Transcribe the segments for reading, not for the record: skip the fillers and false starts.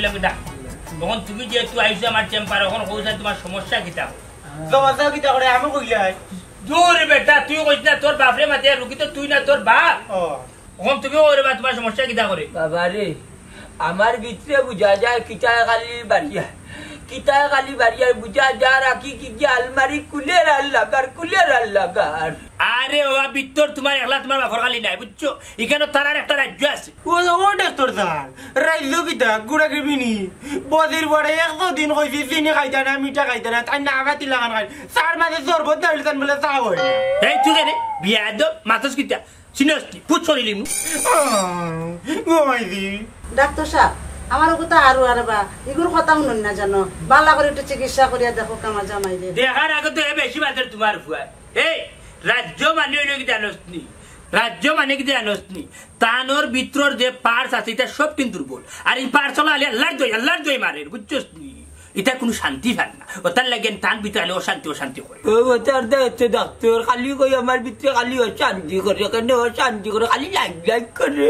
লগে ডাক তখন তুমি যেহেতু আইছো আমার চেম্বার এখন কইছা তোমার সমস্যা কিতা সমস্যা কিতা করে আমি কইলাই দূর বেটা তুই কইছ না তোর বাপরে মাতে রুগী তো তুই না তোর বাপ এখন তুমি ওরে বা তোমার সমস্যা কিতা করে বাবা রে আমার ভিতরে বুঝা যায় কিতা খালি বাড়িয়া বুঝা যা রাখি কি যে আলমারি কুলের লাগার আরে ওয়া ভিতর তোমার একলা তোমার বাপর খালি নাই বুঝছো এখানে তারার একটা রাজ্য আছে ও ডাক্তার স্যার রাইজো কিতা গুড়া কিবিনি বদির বড়ে 100 দিন কইছি চিনি খাইতা না মিঠা খাইতা না তাই না আগাতি লাগান খাই স্যার মাঝে শরবত দাইলতান বলে চা হয় এই তুই রে বিয়াদব মাতস কিতা সিনস্তি পুছরি লিমু গোমাইদি ডাক্তার সাহেব আমার কথা আরো বা এগুলো কথা শুনুন না জানো বালা করে একটু চিকিৎসা করিয়া দেখো কামা জামাই দে দেখার আগে তো বেশি বাদের তোমার ফুয়া এই রাজ্য মানে হইল কি জানোসনি রাজ্য মানে কি জানোসনি তানোর ভিতর যে পার্স আছে এটা সব কিন্তু দুর্বল আর এই পার্স হলো আল্লাহর দই মারে বুঝছস নি এটা কোনো শান্তি পান না ওটার লাগে টান ভিতরে অশান্তি করে ও ওটার দেখতে ডাক্তার খালি কই আমার ভিতরে খালি অশান্তি করে কেন অশান্তি করে খালি লাগ করে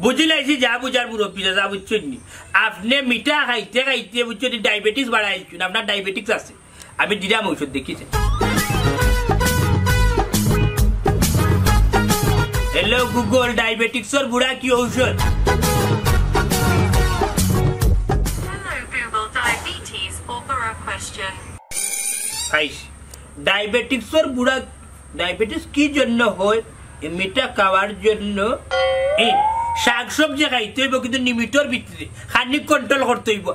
বুঝলাইছি যা বুঝার মুরব্বী যা বুঝছেন নি আপনি মিঠা খাইতে বুঝছেন ডায়াবেটিস বাড়াইছেন আপনার ডায়াবেটিস আছে আমি দিলাম ঔষধ দেখিয়েছি হ্যালো গুগল ডায়াবেটিক্সের বুড়া কি ঔষধ ডায়াবেটিক্সের বুড়া ডায়াবেটিস কি জন্য হয় মিঠা খাওয়ার জন্য শাক সবজি খাইতে হইব কিন্তু নিমিটর ভিতরে খানিক কন্ট্রোল করতে হইব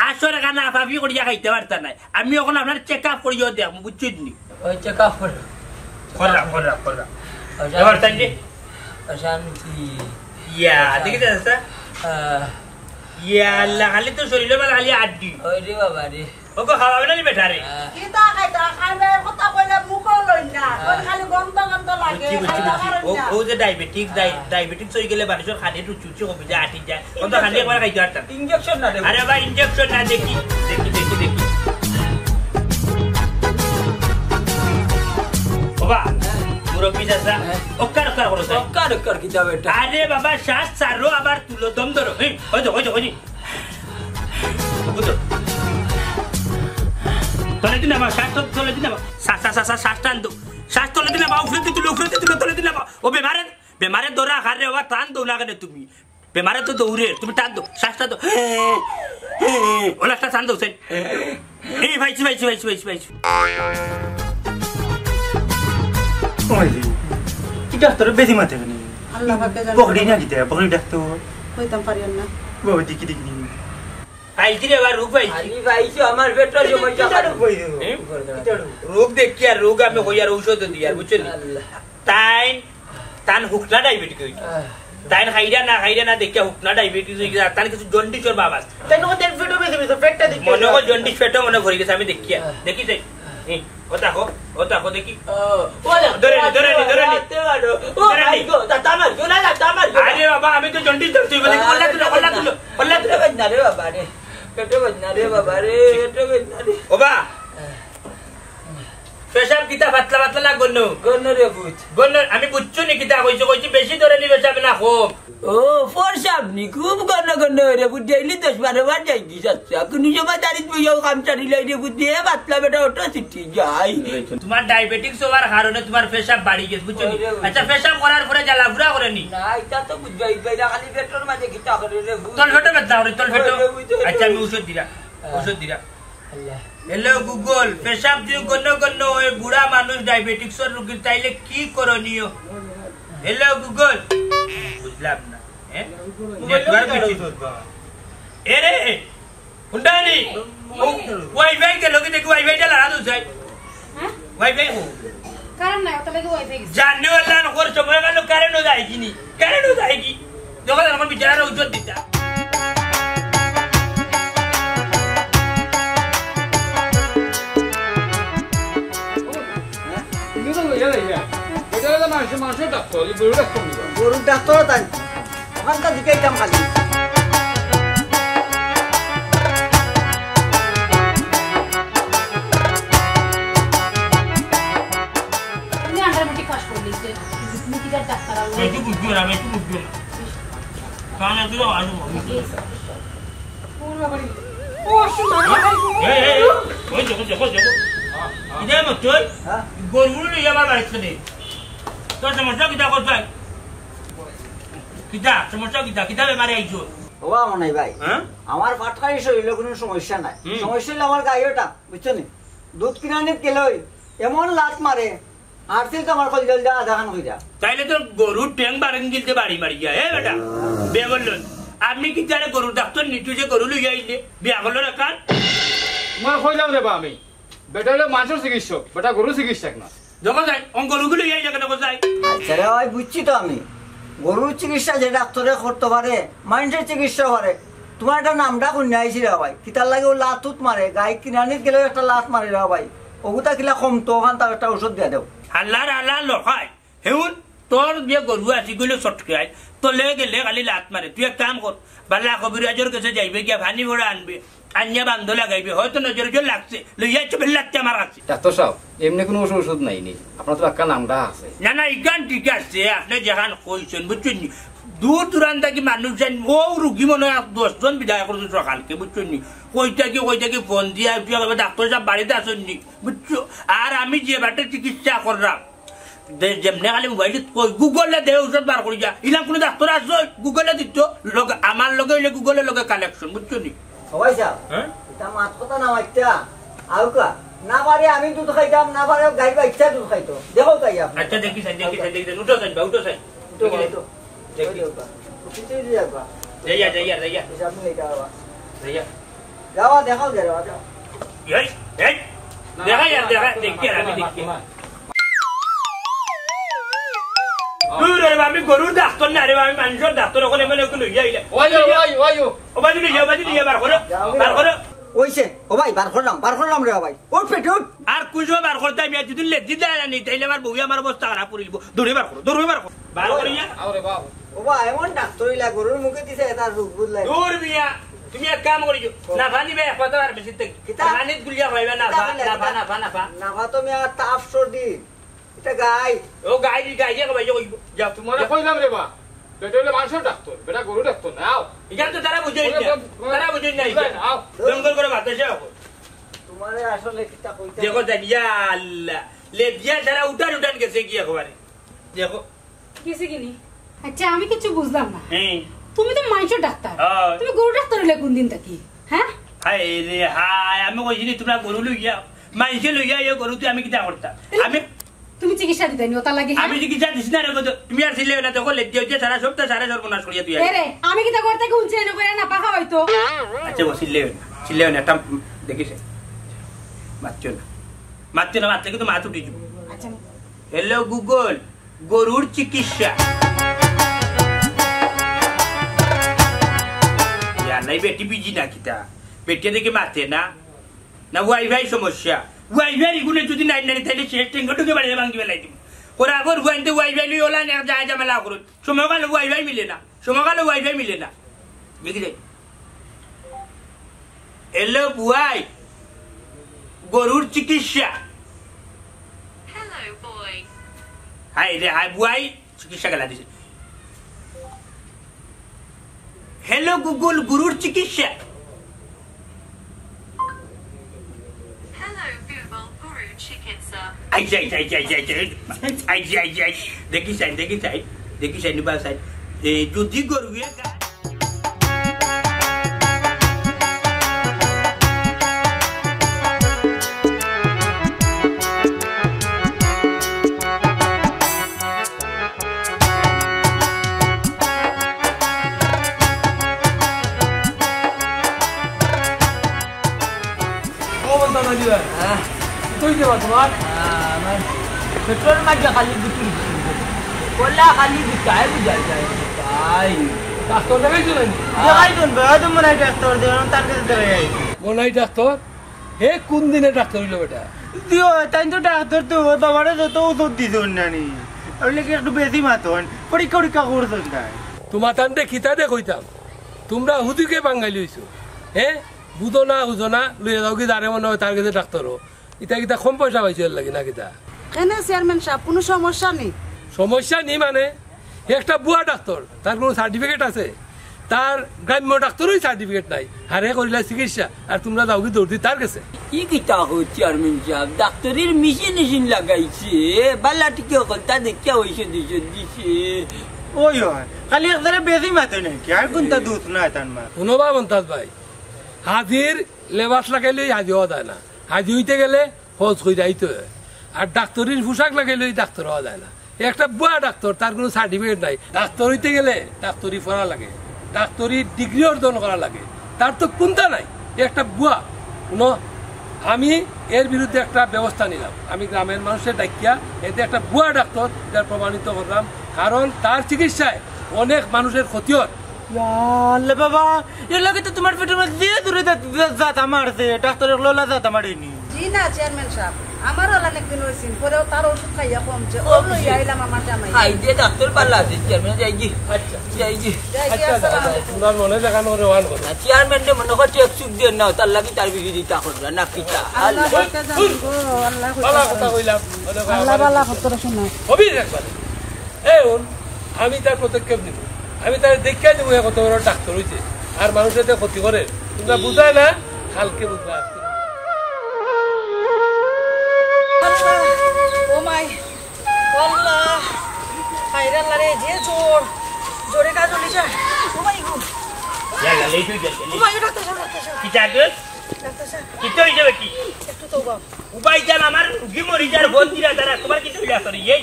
আসলে খানা আফাফি করিয়া খাইতে পারতা নাই আমি এখন আপনার চেক আপ করিয়া দেখবো বুঝছেন নি ওই চেক আপ করা এবার তাই অশান্তি ইয়া দেখি দাদা ইয়া আল্লাহ খালি তো শরীরে বেলা খালি আড্ডি ওই রে বাবা রে ওকে খাওয়াবে না বেটা রে কিতা খাইতা খাইবে কথা কইলে মুখো লই না কোন খালি গন্ধ লাগে ও যে ডায়াবেটিক্স হয়ে গেলে মানুষের খালি রুচি কমে যায় আটি যায় অন্ত খালি একবার খাইতে পারতাম ইনজেকশন না আরে ভাই ইনজেকশন না দেখি বাবা মুরব্বী দাদা ওকার কি যাবে এটা আরে বাবা শ্বাস ছাড়ো আবার তুলো দম ধরো ওই তলে দিন আমার শ্বাস তলে দিন আমার শ্বাস টান দো শ্বাস তলে দিন আমার উফরে তুলো তলে দিন আমার ও বেমারে দৌড়া হারে আবার টান দো না কেন তুমি বেমারে তো দৌড়ে তুমি টান দো শ্বাসটা দো ওলা একটা টান দো সেন এই ভাইছি ডাক্তার বেশি মাথা কেন আল্লাহ পাকে জানে পকড়ি না দিতে পকড়ি ডাক্তার কইতাম পারিও না বাবা দেখি আইছি রে এবার রোগ পাইছি আলি ভাইছি আমার পেটটা সমস্যা রোগ দেখি আর রোগ আমি কই আর ঔষধ দিই আর বুঝছেন তান হুকনা ডায়াবেটিস হইছে তাইন খাইরা না দেখিয়া হুকনা ডায়াবেটিস হইছে তান কিছু জন্ডিসর বাবা তাই না তেল ফেটো বেশি পেটটা দেখি মনে হয় জন্ডিস ফেটো মনে ভরি গেছে আমি দেখিয়া দেখি যাই ও দেখো দেখি ধরে নি ও ভাই গো দাদা মার আরে বাবা আমি তো জন্ডিস ধরছি বলে কল্লা তুলো না রে বাবা রে পেটে বজনা রে বাবা রে পেটে বজনা রে ও বা পেশাব কিতা পাতলা লাগনো রে বুঝ আমি বুঝছো নি কিতা কইছি বেশি ধরে নি পেশাব না খুব ও ফরসাব নি খুব গন্ন রে বুঝ ডেইলি 10-12 বার যাই কি আচ্ছা কোনি সময় দাঁড়িয়ে বইও কাম চারি লাই রে বুঝ দিয়ে পাতলা বেটা ওটা সিটি যাই তোমার ডায়াবেটিস হওয়ার কারণে তোমার পেশাব বাড়ি গেছে বুঝছো নি আচ্ছা পেশাব করার পরে জ্বালা ফুরা করে নি না এটা তো বুঝাই বাইরা খালি পেটর মাঝে কিতা করে রে বুঝ তল ফেটো বাদ দাও রে তল ফেটো আচ্ছা আমি ওষুধ দিরা আল্লাহ হ্যালো গুগল পেশাব দিয়ে গন্ন ওই বুড়া মানুষ ডায়াবেটিক্সের রোগীর তাইলে কি করণীয় হ্যালো গুগল বুঝলাম না নেটওয়ার্ক এরে উন্ডানি ওয়াইফাই কে লোকে দেখো ওয়াইফাইটা লাগা দো চাই হ্যাঁ ওয়াইফাই হো কারণ না ওটা লাগে ওয়াইফাই জাননে वाला না কোর সময় গেল কারেন্ট হয়ে যায় কি যখন আমার বিচারা উজ্জ্বল দিতা গরুর ডাক্তার তাই ওখানকার দিকে কাম খালি তুমি আন্ডারমেটিক পাস করলি যে মুকিদার ডাক্তার আর একটু বুঝছো না কানে দিও আলু ও গরুগুলো নিয়ে যাবার বাড়িতে নেই তোর সমস্যা কিতা করছাই কিতা সমস্যা কিতা কিতা বেমারে আইছো বাবা মনে ভাই হ্যাঁ আমার পাটকারি শরীরে কোনো সমস্যা নাই সমস্যা হলে আমার গাইওটা বুঝছো নি দুধ কিনা নিতে গেলে এমন লাত মারে আরছিল তো আমার কলজল যা দেখান হইরা তাইলে তোর গরুর ট্যাং বারেন গিলতে বাড়ি মারি যায় হ্যাঁ বেটা বিয়া করলো আপনি কি জানে গরুর ডাক্তার নিটু যে গরু লইয়া আইলে বিয়া করলো না কার মই কইলাম রে বা আমি বেটা হলো মানুষের চিকিৎসক বেটা গরু চিকিৎসক না যখন যাই গরুগুলো ইয়ে যাকে না কোথায় আচ্ছা রে ভাই বুঝছি তো আমি গরুর চিকিৎসা যে ডাক্তারে করতে পারে মানুষের চিকিৎসা করে তোমার একটা নামটা কোন আইছি রে ভাই কিতার লাগে ও লাতুত মারে গাই কিনানিত গেলেও একটা লাত মারে রে ভাই ওগুতা কিলা কম তো ওখান তার একটা ওষুধ দিয়ে দেও হাল্লার হাল্লার লখায় হেউন তোর যে গরু আসি গেলে চটকায় তোলে গেলে খালি লাত মারে তুই এক কাম কর বাল্লা কবিরাজের কাছে যাইবে গিয়া ভানি ভরে আনবে আনিয়া বান্ধ লাগাইবে হয়তো নজর জোর লাগছে লইয়া চবে লাগছে আমার কাছে ডাক্তার সাহেব এমনি কোনো ওষুধ নাই নি আপনার তো একটা নামটা আছে না না ইগান ঠিক আছে আপনি যেখান কইছেন বুঝছেন দূর দূরান্ত কি মানুষ যান ও রুগী মনে হয় 10 জন বিদায় করছে সকালকে বুঝছেন কইটা কি ফোন দিয়া ডাক্তার সাহেব বাড়িতে আসেননি বুঝছো আর আমি যে বাটে চিকিৎসা করলাম যেমনি খালি মোবাইল গুগলে দে ঔষধ বার করি যা ইলাম কোনো ডাক্তার আসো গুগলে দিত আমার লগে হইলে গুগলের লগে কালেকশন বুঝছো নি সবাই সাহেব হ্যাঁ এটা মাত কথা না মাইতা আউকা না পারে আমি দুধ খাইতাম না পারে গাই বাচ্চা দুধ খাইতো দেখো তাই আপনি আচ্ছা দেখি উঠো সাইন উঠো সাইন দেখি যাওয়া দেখাও যাওয়া দেখা দেখি আমি দেখি আমি গরুর ডাক্তার না রে আমি মানুষের ডাক্তার ওখানে মানে লইয়া আইলে বাজু লইয়া বার করো ওইছে ও ভাই বার করলাম রে ভাই ওর পেটে আর কুজো বার করতে আমি যদি লেজি দেয় না তাইলে আমার বউ আমার অবস্থা খারাপ করিব দৌড়ে বার করো বার করিয়া আরে বাবা ও ভাই এমন ডাক্তার ইলা গরুর মুখে দিছে তার রোগ বুঝলাই দূর মিয়া তুমি এক কাম করিছো না ভানি বে কত আর বেশি থেকে ভানিত গুলিয়া হইবা না না তুমি আর তাপ সর্দি এটা গাই ও গাই যে কই যাও তোমার কইলাম রে বা বেটা হলো মানুষের ডাক্তার বেটা গরু ডাক্তার না আও ইখান তো তারা বুঝই না আও জঙ্গল করে বাতাসে তোমারে আসলে কিটা কইতে দেখো জানিয়া আল্লাহ লে দিয়া সারা উঠান গেছে কি একবারে দেখো কিসে কিনি আচ্ছা আমি কিছু বুঝলাম না হ্যাঁ তুমি তো মাইশো ডাক্তার হ্যাঁ। তুমি গরু ডাক্তার হলে কোন দিন থাকি হ্যাঁ হাই রে হাই আমি কইছিনি তোমরা গরু লইয়া মাইসে লইয়া এই গরু তুই আমি কিটা করতাম আমি তুমি চিকিৎসা দিতে নি ওটা লাগে আমি চিকিৎসা দিছি না রে গো তুমি আর ছিলে না দেখো লেজ দিয়ে সারা সপ্তাহ সারা সর্বনাশ করিয়া তুই রে আমি কিটা করতে কি উনছে না করে না পাখা হয়তো আচ্ছা বসিলে না একটা দেখিস মারছো না মারলে কিন্তু মাথা উঠে যাবো আচ্ছা হ্যালো গুগল গরুর চিকিৎসা নাই বেটি বিজি না কিতা বেটিয়া দেখে মারতে না ওয়াইফাই সমস্যা ওয়াইফাই এগুলো যদি নাই তাহলে শেষ টেঙ্গটুকে বাড়িতে ভাঙি বেলাই দিব ওরা আগর গুয়াইতে ওয়াইফাই লই ওলা না যায় জামেলা করুন সময়কালে ওয়াইফাই মিলে না দেখি যাই হ্যালো বুয়াই গরুর চিকিৎসা হাই বুয়াই চিকিৎসা গেলা দিছে হ্যালো গুগল গরুর চিকিৎসা দেখি চাই নিবা চাই যদি গরুয়ে पेट्रोल माझ्या खाली बिक्री कोल्हा खाली काय बुझाय काय ডাক্তার দেখাইছো না দেখাই কোন ভাই তুমি মনে ডাক্তার দেন তার কাছে দেখাই মনাই ডাক্তার হে কোন দিনে ডাক্তার হইলো বেটা দিও তাই তো ডাক্তার তো বাবারে তো ওষুধ দিছুন নানি ওইলে কি একটু বেশি মাতন পরীক্ষা করছুন তাই তোমার তান্ডে খিতা দে কইতাম তোমরা হুদিকে বাঙালি হইছো হ্যাঁ বুঝনা হুজনা লইয়া যাও কি দাঁড়ে মনে হয় তার কাছে ডাক্তারও ইটা কিতা কম পয়সা পাইছে এর লাগি না কিতা কেন চেয়ারম্যান সাহেব কোনো সমস্যা নেই সমস্যা নেই মানে একটা বুয়া ডাক্তার তার কোনো সার্টিফিকেট আছে তার গ্রাম্য ডাক্তারই সার্টিফিকেট নাই হারে করিলা চিকিৎসা আর তোমরা যাও কি দৌড়ি তার কাছে কি কিতা হচ্ছে চেয়ারম্যান সাহেব ডাক্তারের মেশিন লাগাইছে বালাটিকে কথা দেখিয়া হয়েছে দিছে ওই হয় খালি একদারে বেশি মাতে নাকি আর কোনটা দুধ না তার মা শুনবা মন্তাজ ভাই হাজির লেবাস লাগাইলে হাজি হওয়া যায় না হাজি হইতে গেলে হজ হয়ে যাইতে হয় আর ডাক্তারের পোশাক লাগাইলে ডাক্তার হওয়া যায় না একটা বুয়া ডাক্তার তার কোনো সার্টিফিকেট নাই ডাক্তার হইতে গেলে ডাক্তারি পড়া লাগে ডাক্তারি ডিগ্রি অর্জন করা লাগে তার তো কোনটা নাই একটা বুয়া শুনো আমি এর বিরুদ্ধে একটা ব্যবস্থা নিলাম আমি গ্রামের মানুষের ডাকিয়া এতে একটা বুয়া ডাক্তার এটা প্রমাণিত করলাম কারণ তার চিকিৎসায় অনেক মানুষের ক্ষতি হয় আল্লাহ বাবা এর লাগে তো তোমার পেটের মধ্যে দিয়ে দূরে যাতা মারছে ডাক্তারের লোলা যাতা মারেনি জি না চেয়ারম্যান সাহেব আমারও অনেক দিন হয়েছিল পরেও তার ওষুধ খাইয়া কমছে ও লইয়া আইলাম আমার জামাই হাই দিয়ে ডাক্তার পাল্লা আছে চেয়ারম্যান যাইগি আচ্ছা যাইগি তোমার মনে দেখানো রেওয়ান কথা চেয়ারম্যান মনে করছে এক চুপ দিয়ে নাও তার লাগি তার বিধি দিতা করবা না কিতা আল্লাহ কইতে জানি গো আল্লাহ বালা কথা কইলাম আল্লাহ বালা কথা শুনো হবি একবার এই আমি তার পদক্ষেপ নিব আমি তার দেখিয়ে দেবো কত বড় ডাক্তার হয়েছে আর মানুষের ক্ষতি করে তোমরা বুঝায় না কালকে বুঝবা ও মাই আল্লাহ হায়রে আল্লাহ রে যে জোর জোরে কাজ হলি যায় ও মাই গো ইয়াল্লা লেই তুই ও মাই ডাক্তার সাহেব কি চাকরি ডাক্তার সাহেব কি তো হইছে কি একটু তো বাবা উপায় জান আমার রুগী মরি যার ফোন দিরা তারা তোমার কি হইলা সরি এই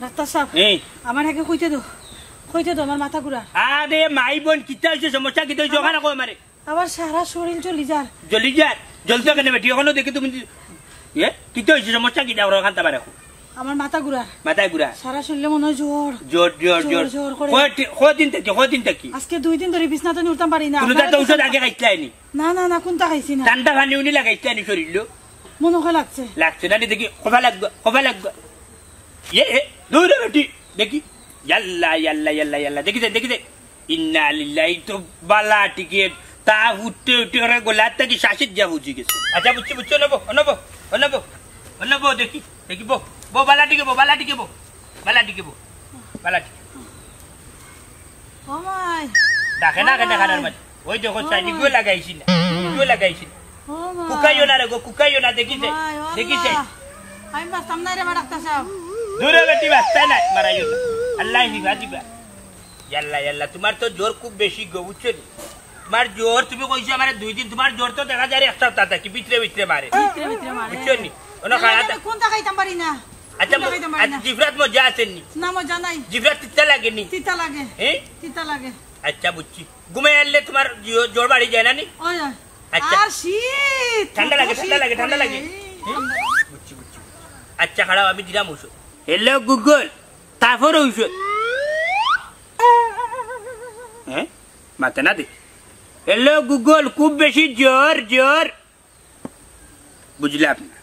ডাক্তার সাহেব এই আমার আগে কইতে দাও আমার মাথা ঘুরা আরে মাই বোন কিতা হইছে সমস্যা কিতা হইছে ওখানে কো আমারে আবার সারা শরীর জ্বলি যার জলদি যার জলদি কেন বেটি ওখানে দেখি তুমি কিতা হইছে সমস্যা কিতা ওরা ওখান তাবারে আমার মাথা ঘুরা মাথায় ঘুরা সারা শরীরে মনে হয় জ্বর জোর জোর করে। কদিন থেকে আজকে 2 দিন ধরে বিছনাতে উঠতাম পারি না তুমি তো ঔষধ আগে খাইছলাইনি না কোনটা খাইছি না ঠান্ডা পানি উনি লাগাইছলাইনি শরীর মনে হয় লাগছে লাগছে না দেখি কবা লাগবে দূর বেটি দেখি ইয়াল্লা দেখি ইন্না লিল্লাহি তো বালা টিকেট তা উঠতে ওরে গোলা থেকে শাসিত যা বুঝি গেছে আচ্ছা বুঝছো নেবো দেখি বো বালা টিকে বো ও মাই ডাকে না খানার মাঝে ওই দেখো সাইডি গো লাগাইছি না ও মাই কুকাইও না দেখিছে আমি বাস্তাম না রে ডাক্তার সাহেব দূরে বেটি বাস্তা নাই মারাইও না আল্লাহ হিফাজত দিবা ইয়াল্লা তোমার তো জোর খুব বেশি গো বুঝছো তোমার জোর তুমি কইছো আমার 2 দিন তোমার জোর তো দেখা যায় এক সপ্তাহ থাকি ভিতরে মারে বুঝছো নি ওনা খাড়া কোনটা খাইতাম পারি না আচ্ছা জিফরাত মজা আছে নি না মজা নাই জিফরাত তিতা লাগে নি তিতা লাগে হ্যাঁ তিতা লাগে আচ্ছা বুঝছি ঘুমে এলে তোমার জোর বাড়ি যায় না নি ওই আচ্ছা আর শীত ঠান্ডা লাগে বুঝছি আচ্ছা খাড়াও আমি দিলাম ওষুধ হ্যালো গুগল তারপর ঔষধ হ্যাঁ মাথা না দে হ্যালো গুগল খুব বেশি জ্বর বুঝলাম না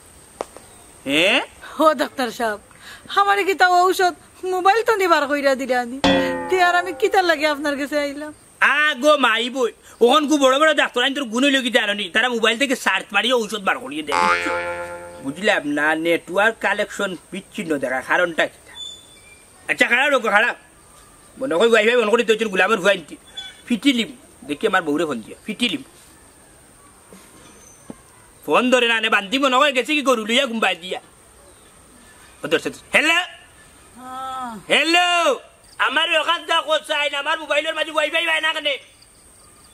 হ্যাঁ ও ডাক্তার সাহেব আমারে কি তাও ঔষধ মোবাইল তো নিবার কইরা দিলে আনি তে আর আমি কিতার লাগে আপনার কাছে আইলাম আগো মাই বই ওখান খুব বড় ডাক্তার আইন তোর গুণই লোক জানি তারা মোবাইল থেকে সার্চ মারিয়ে ঔষধ বার করিয়ে দেয় বুঝলাম না নেটওয়ার্ক কালেকশন বিচ্ছিন্ন দেখা কারণটা কি আচ্ছা খারাপ মনে করি ওয়াইফাই মনে করি তোর গোলামের ভুয়াই ফিটিলিম দেখি আমার বউরে ফোন দিয়া ফিটিলিম ফোন ধরে না বান্ধি মনে হয় গেছে কি গরু লইয়া ঘুমবাই দিয়া হ্যালো আমার ওখান দা কোথায় না আমার মোবাইলের মাঝে ওয়াইফাই পায় না কেন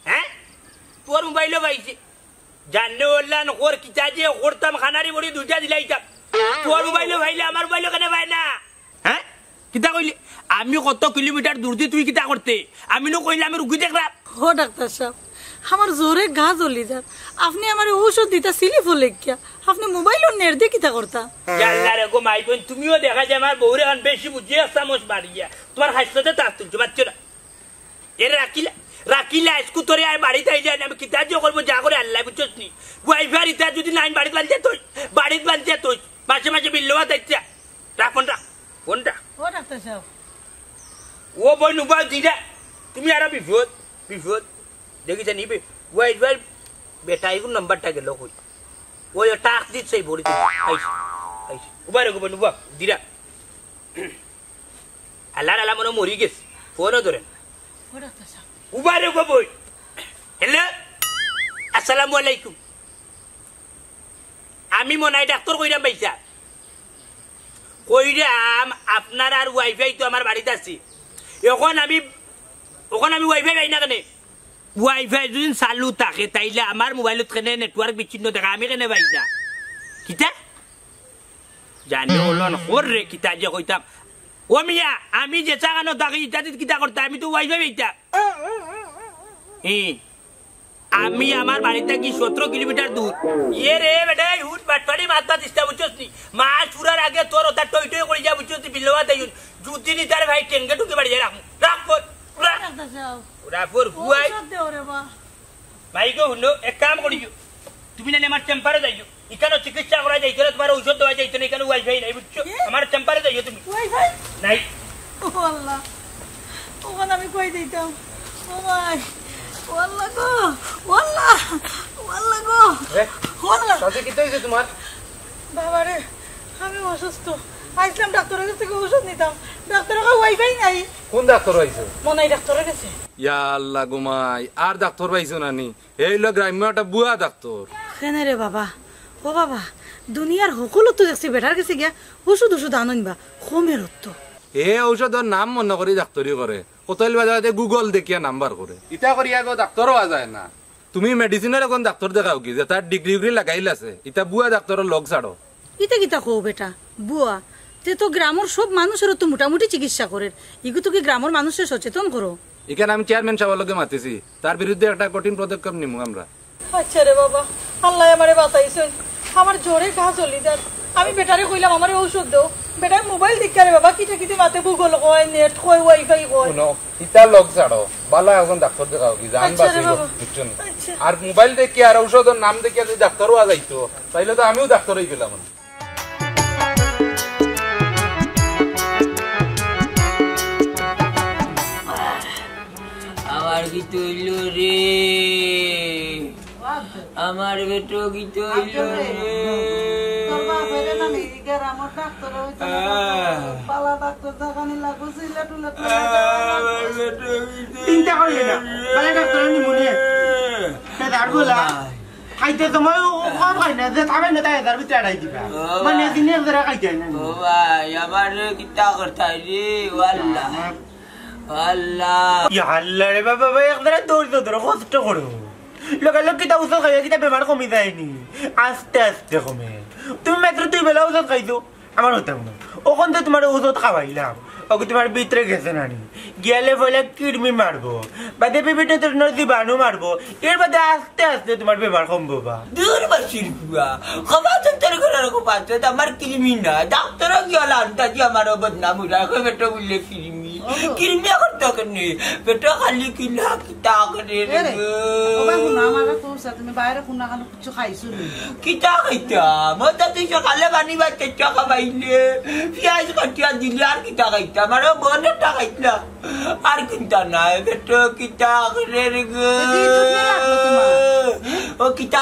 হ্যাঁ তোর মোবাইলও পাইছে জানলে বললাম ওর কিতা যে করতাম খানারি বড়ি 2টা দিলাইতাম তোর মোবাইলও পাইলে আমার মোবাইলও কেন পায় না হ্যাঁ কিতা কইলি আমি কত কিলোমিটার দূর দিয়ে তুই কিতা করতে আমি নো কইলে আমি রুগী দেখলাম ও ডাক্তার সাহেব আমার জোরে গা জ্বলি যার আপনি আমার ঔষধ দিতা সিলি ফুলে কিয়া আপনি মোবাইলও নেট দিয়ে কিতা করতা জানলা রে গো মাই বোন তুমিও দেখা যায় আমার বউরে আন বেশি বুঝিয়ে চামচ মারিয়া তোমার হাসতে তার তুলছো বাচ্চা না এর রাখিলা স্কুতরে আর বাড়িতে যায় আমি কিতা যে করবো যা করে আল্লাহ বুঝছস নি ওয়াইফাই রিচার্জ যদি লাইন বাড়িতে বানতে তুই মাসে বিল্লবা তাইছা রাখ ফোনটা ও ডাক্তার সাহেব ও বই নুবা দিদা তুমি আর বিপদ দেখিছে নিবে ওয়াইফাই বেটাই কোন নাম্বারটা গেল কই ওই টাক দিছে ভরি আইছে উবারে গো নুবা দিরা আল্লাহ মনে মরি গেছে ফোনও ধরে ও ডাক্তার সাহেব উবারে গো বই হ্যালো আসসালামু আলাইকুম আমি মনাই ডাক্তার কইরাম পাইছা কইরাম আপনার আর ওয়াইফাই তো আমার বাড়িতে আছে এখন আমি ওয়াইফাই পাই না কেন ওয়াইফাই যদি চালু থাকে তাইলে আমার মোবাইলত কেনে নেটওয়ার্ক বিচ্ছিন্ন থাকে আমি কেনে পাই না কিতা জানি হলো রে কিতা যে কইতাম ও মিয়া আমি যে চাগানো থাকি ইত্যাদি কিতা করতাম আমি তো ওয়াইফাই পাইতাম আমি আমার বাড়িতে কি 17 কিলোমিটার দূর এ রে বেটা হুট বাটপাড়ি মারতা চেষ্টা বুঝছস নি মাছ ফুরার আগে তোর ওটা টই টই করে যা বুঝছস নি বিলওয়া তাই জুতি নি তার ভাই টেঙ্গে ঢুকে বাড়ি যা রাখ ওরা ফর হুয়াই ভাই গো হুনো এক কাম করিও তুমি না আমার চেম্বারে যাইও এখানে চিকিৎসা করা যাইতো তোমার ঔষধ দেওয়া যাইতো না এখানে ওয়াইফাই নাই বুঝছো আমার চেম্বারে যাইও তুমি ওয়াইফাই নাই ও আল্লাহ ওখানে আমি কই দিতাম ও ভাই ওয়াল্লাহ গো ওয়াল্লাহ গো ওয়াল্লাহ সাথে কি হইছে তোমার বাবারে আমি অসুস্থ আইসলাম ডাক্তারের কাছে ওষুধ নিতাম ডাক্তারের কাছে ওয়াইফাই নাই কোন ডাক্তার হইছে মনাই ডাক্তারের কাছে ইয়া আল্লাহ গুমাই আর ডাক্তার পাইছো নানি এই লো গ্রাম্য একটা বুয়া ডাক্তার কেন রে বাবা ও বাবা দুনিয়ার সকলো তো দেখছি বেটার কাছে গিয়া ওষুধ আনবা কমের তো এ ঔষধের নাম মনে করি ডাক্তারি করে কোথায় বাজারে গুগল দেখিয়া নাম্বার করে ইটা করি আগে ডাক্তারও পাওয়া যায় না তুমি মেডিসিনের এখন ডাক্তার দেখাও কি যে তার ডিগ্রি লাগাইল আছে ইটা বুয়া ডাক্তারের লগ ছাড়ো ইটা কিতা কও বেটা বুয়া তে তো গ্রামের সব মানুষের তো মোটামুটি চিকিৎসা করে ইগু তো কি গ্রামের মানুষের সচেতন করো এখানে আমি চেয়ারম্যান সাহেবের লগে মাতিছি তার বিরুদ্ধে একটা কঠিন পদক্ষেপ নিমু আমরা আচ্ছা রে বাবা আল্লাহ আমারে বাঁচাইছেন আমার জোরে ঘা চলি যার আমি বেটারে কইলাম আমারে ঔষধ দাও বেটার মোবাইল দিক রে বাবা কিটা কিতে মাতে গুগল কয় নেট কয় ওয়াইফাই কয় শুনো ইটা লগ ছাড়ো ভালো এখন ডাক্তার দেখাও কি জান বাঁচিল বুঝছেন আর মোবাইল দেখি আর ঔষধের নাম দেখি যদি ডাক্তারও আজাইতো তাইলে তো আমিও ডাক্তার হই গেলাম আমার কি তৈল রে আমার বেটো কি তৈল রে চিন্তা করিয়ে না ভালো ডাক্তার নিমুনে দাঁড় বলা খাইতে তোমার কম খাই না যে খাবে না তাই তার ভিতরে আড়াই দিবা মানে দিনের ধরে খাইতে না ও ভাই আমার কিতা করতাই রে আল্লাহ আল্লাহ ইয়া আল্লাহ রে বাবা ভাই একবারে দৌড় ধরে কষ্ট করো লোক কিতা ওষুধ খাইয়া কিতা বেমার কমি যায়নি আস্তে আস্তে কমে তুমি মাত্র 2 বেলা ওষুধ খাইছো আমার হতাম না ওখান থেকে তোমার ওষুধ খাওয়াইলাম ওকে তোমার ভিতরে গেছে নানি গেলে বলে কিডমি মারবো বাদে বিভিন্ন ধরনের জীবাণু মারবো এর বাদে আস্তে আস্তে তোমার বেমার কমবো বা দূর বাসির বুয়া খবা তোর করে রাখো পাতে আমার কিরমি না ডাক্তার গিয়া লান্তাজি আমার বদনাম রাখো বেটা বললে কিরমি করতে কেনে বেটা খালি কিনা কিতা করে রে তুমি বাইরে কোনা কানো কিছু খাইছো কিতা খাইতা মতা তুই সকালে বানিবা কেচা খাবাইলে পিয়াজ কাটিয়া দিলি আর কিতা খাইতা আমার বনেটা খাইতা আর কিতা নাই বেটা কিতা করে রে গো ও কিতা